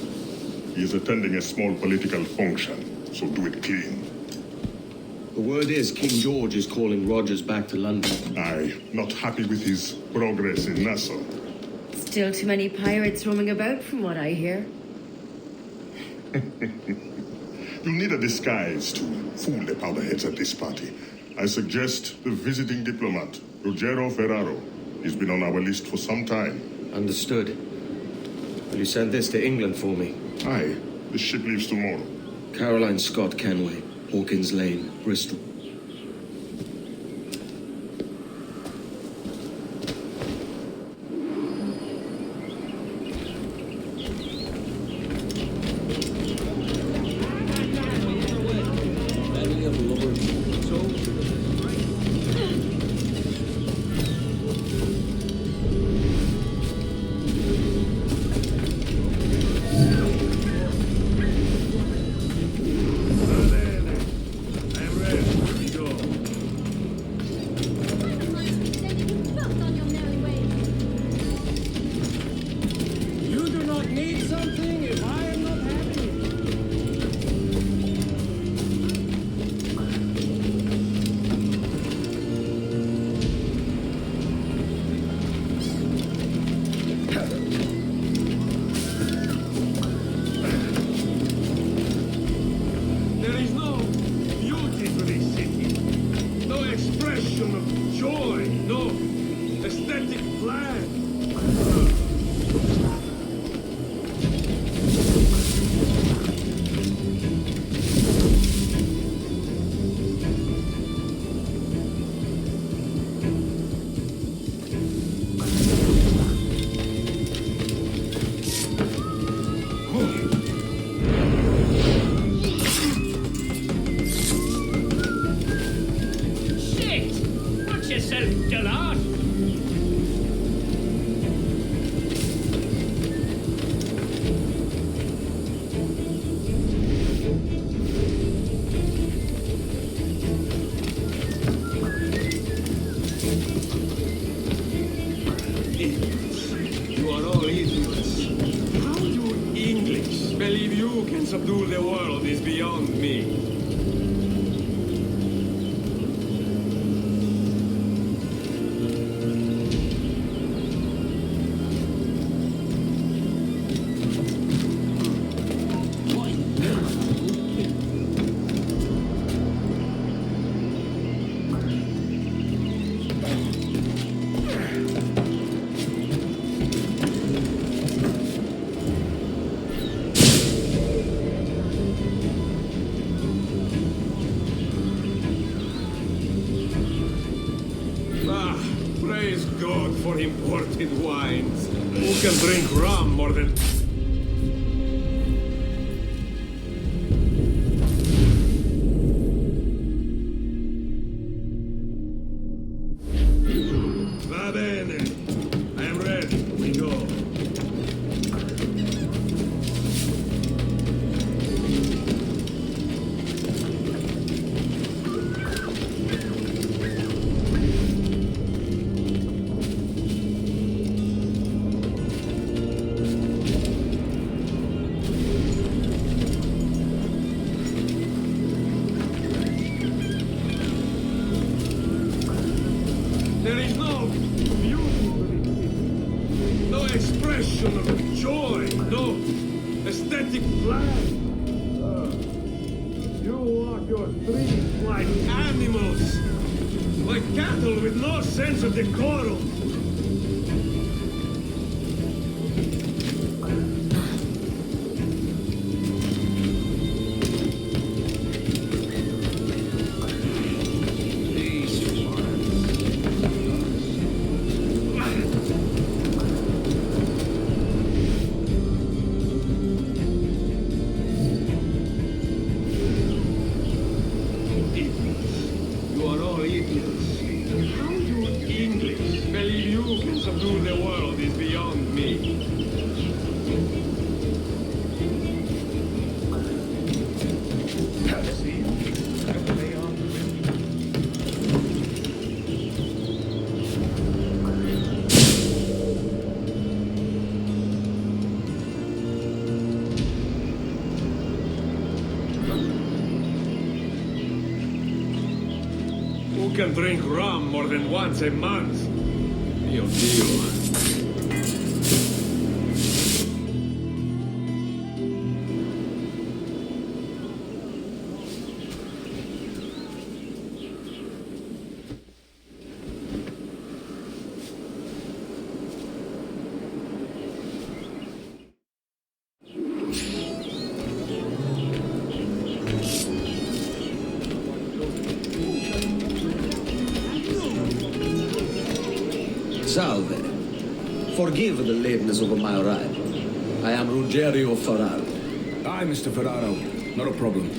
He is attending a small political function, so do it clean. The word is King George is calling Rogers back to London. Aye, not happy with his progress in Nassau. Still too many pirates roaming about, from what I hear. You'll need a disguise to fool the powderheads at this party. I suggest the visiting diplomat, Ruggiero Ferraro. He's been on our list for some time. Understood. Will you send this to England for me? Aye, the ship leaves tomorrow. Caroline Scott Kenway, Hawkins Lane, Bristol. Subdue the world is beyond me. For imported wines. Who can drink rum more than... Va bene. I am ready. We go. There is no beauty, no expression of joy, no aesthetic plan. You walk your streets like animals, like cattle with no sense of decorum. You are all idiots. How you English believe Who can drink rum more than once a month? Mio Dio. Salve. Forgive the lateness of my arrival. I am Ruggiero Ferraro. Aye, Mr. Ferraro. Not a problem.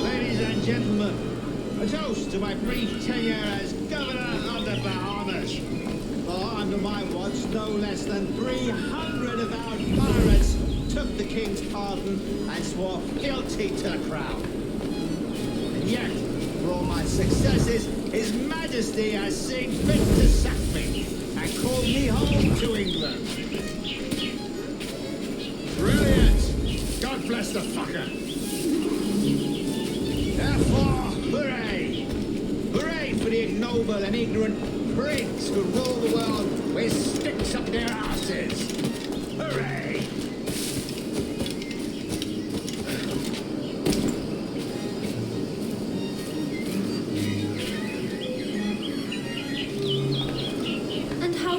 Ladies and gentlemen, a toast to my brief tenure as Governor of the Bahamas. For under my watch, no less than 300 avowed pirates took the King's pardon and swore fealty to the crown. And yet, for all my successes, His Majesty has seen fit to sack me and called me home to England. Brilliant! God bless the fucker! Therefore, hooray! Hooray for the ignoble and ignorant prigs who rule the world with sticks up their asses! Hooray!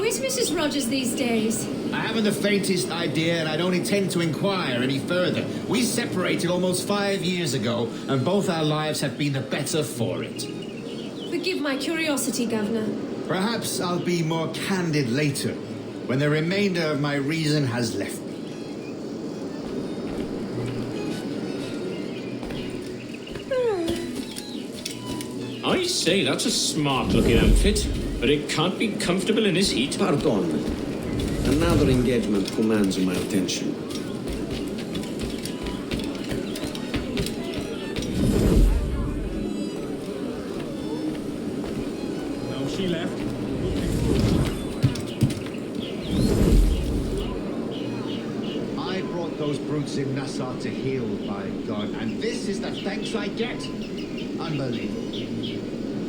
Where's Mrs. Rogers these days? I haven't the faintest idea, and I don't intend to inquire any further. We separated almost 5 years ago, and both our lives have been the better for it. Forgive my curiosity, Governor. Perhaps I'll be more candid later, when the remainder of my reason has left me. I say, that's a smart-looking outfit. But it can't be comfortable in this heat. Pardon. Another engagement commands my attention. No, she left. I brought those brutes in Nassau to heal, by God, and this is the thanks I get. Unbelievable.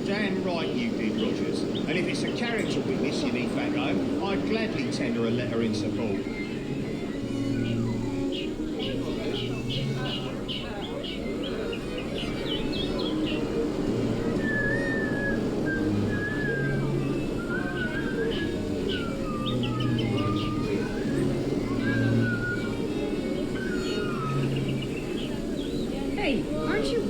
Damn right you did, Rogers. And if it's a character witness you need back home, I'd gladly tender a letter in support. Hey, aren't you...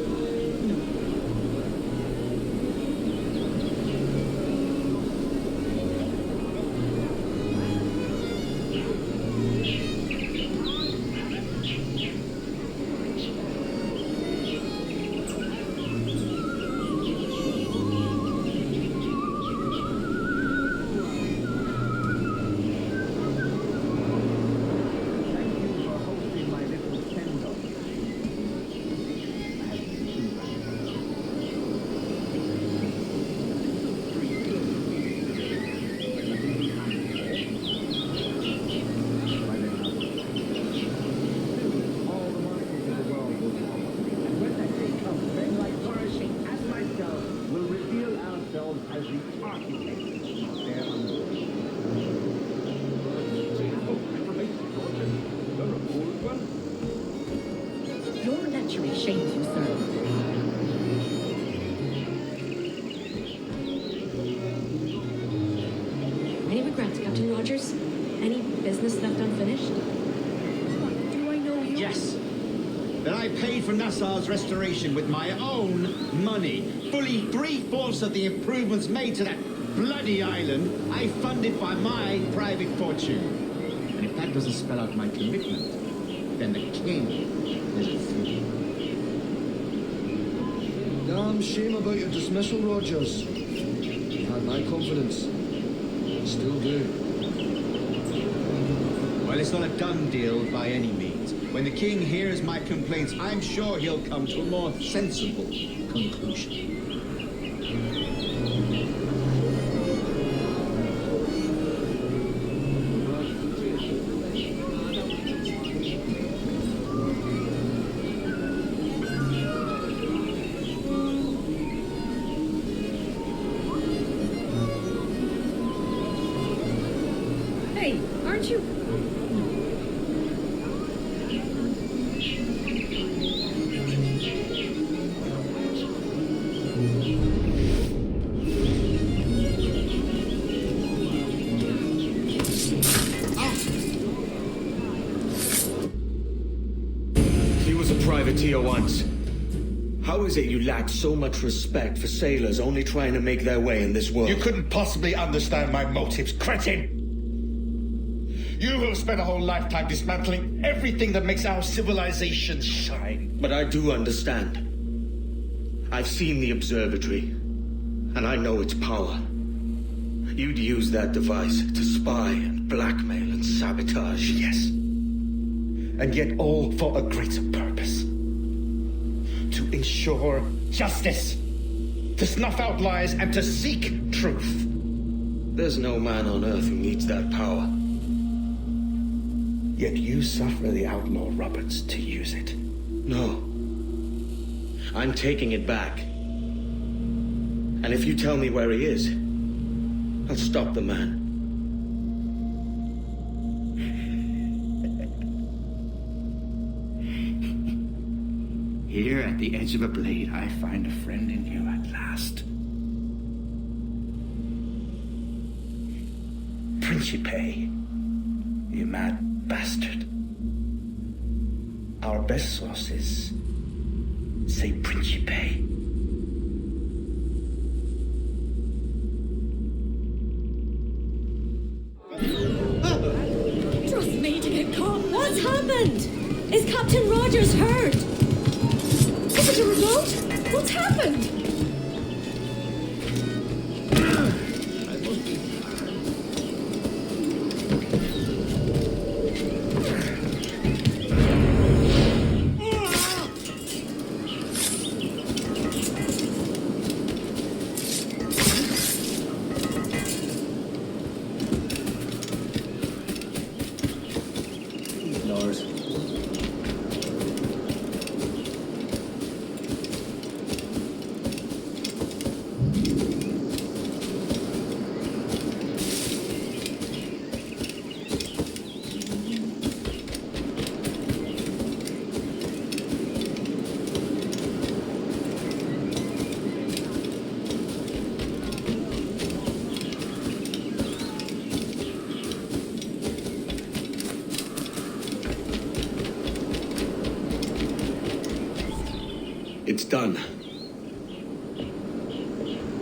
Your lechery shames you, sir. Any regrets, Captain Rogers? Any business left unfinished? Do I know you? Yes. That I paid for Nassau's restoration with my own money. Fully 3/4 of the improvements made to that bloody island, I funded by my private fortune. And if that doesn't spell out my commitment, then the king is a fool. Damn shame about your dismissal, Rogers. You had my confidence. Still do. Well, it's not a done deal by any means. When the king hears my complaints, I'm sure he'll come to a more sensible conclusion. aren't you? He was a privateer once. How is it you lack so much respect for sailors only trying to make their way in this world? You couldn't possibly understand my motives, cretin! You have spent a whole lifetime dismantling everything that makes our civilization shine. But I do understand. I've seen the observatory, and I know its power. You'd use that device to spy and blackmail and sabotage. Yes. And yet all for a greater purpose. To ensure justice. To snuff out lies and to seek truth. There's no man on earth who needs that power. Yet you suffer the outlaw Roberts to use it. No. I'm taking it back. And if you tell me where he is, I'll stop the man. Here at the edge of a blade, I find a friend in you at last. Principe, you mad bastard. Our best sources say Principe. Trust me to get caught. What's happened? Is Captain Rogers hurt? Is it a remote? What's happened? It's done.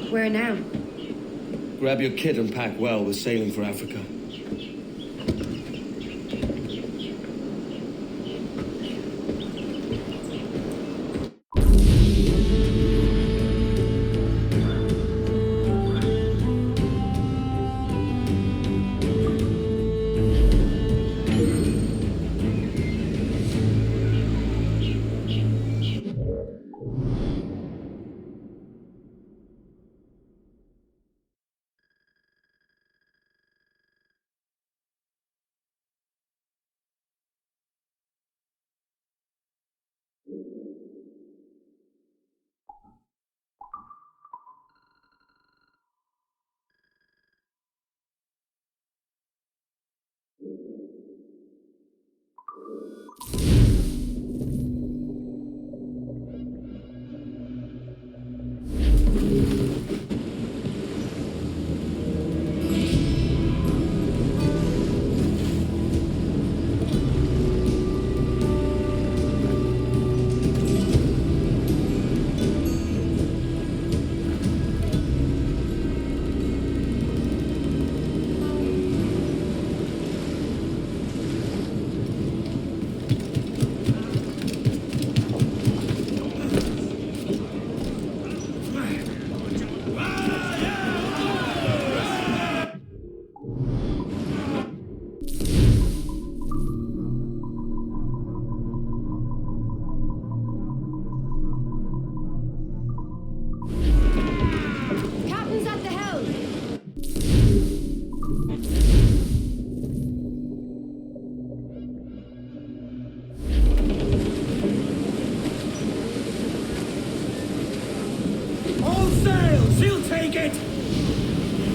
Where now? Grab your kit and pack well. We're sailing for Africa.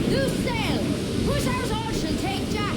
Loose sail! Push ours all shall take Jack!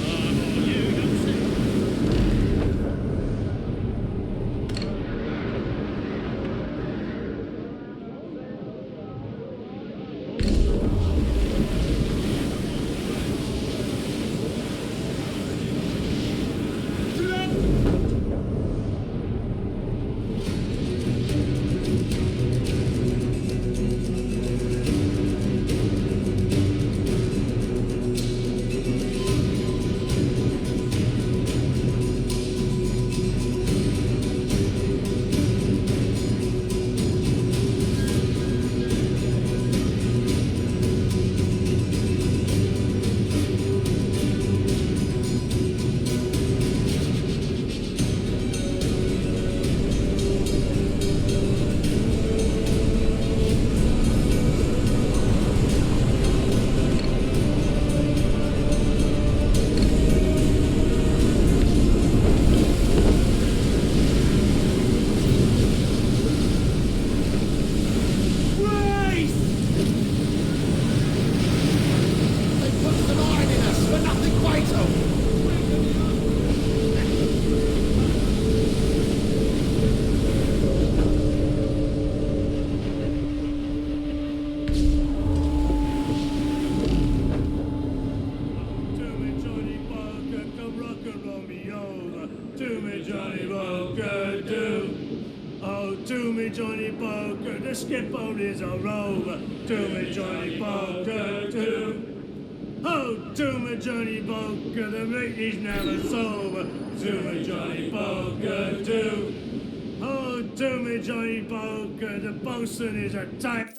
Johnny Poker, the skipper is a rover. To me, Johnny Poker, to. Oh, to me, Johnny Poker, the mate is never sober. To me, Johnny Poker, to. Oh, to me, Johnny Poker, the bosun is a tight.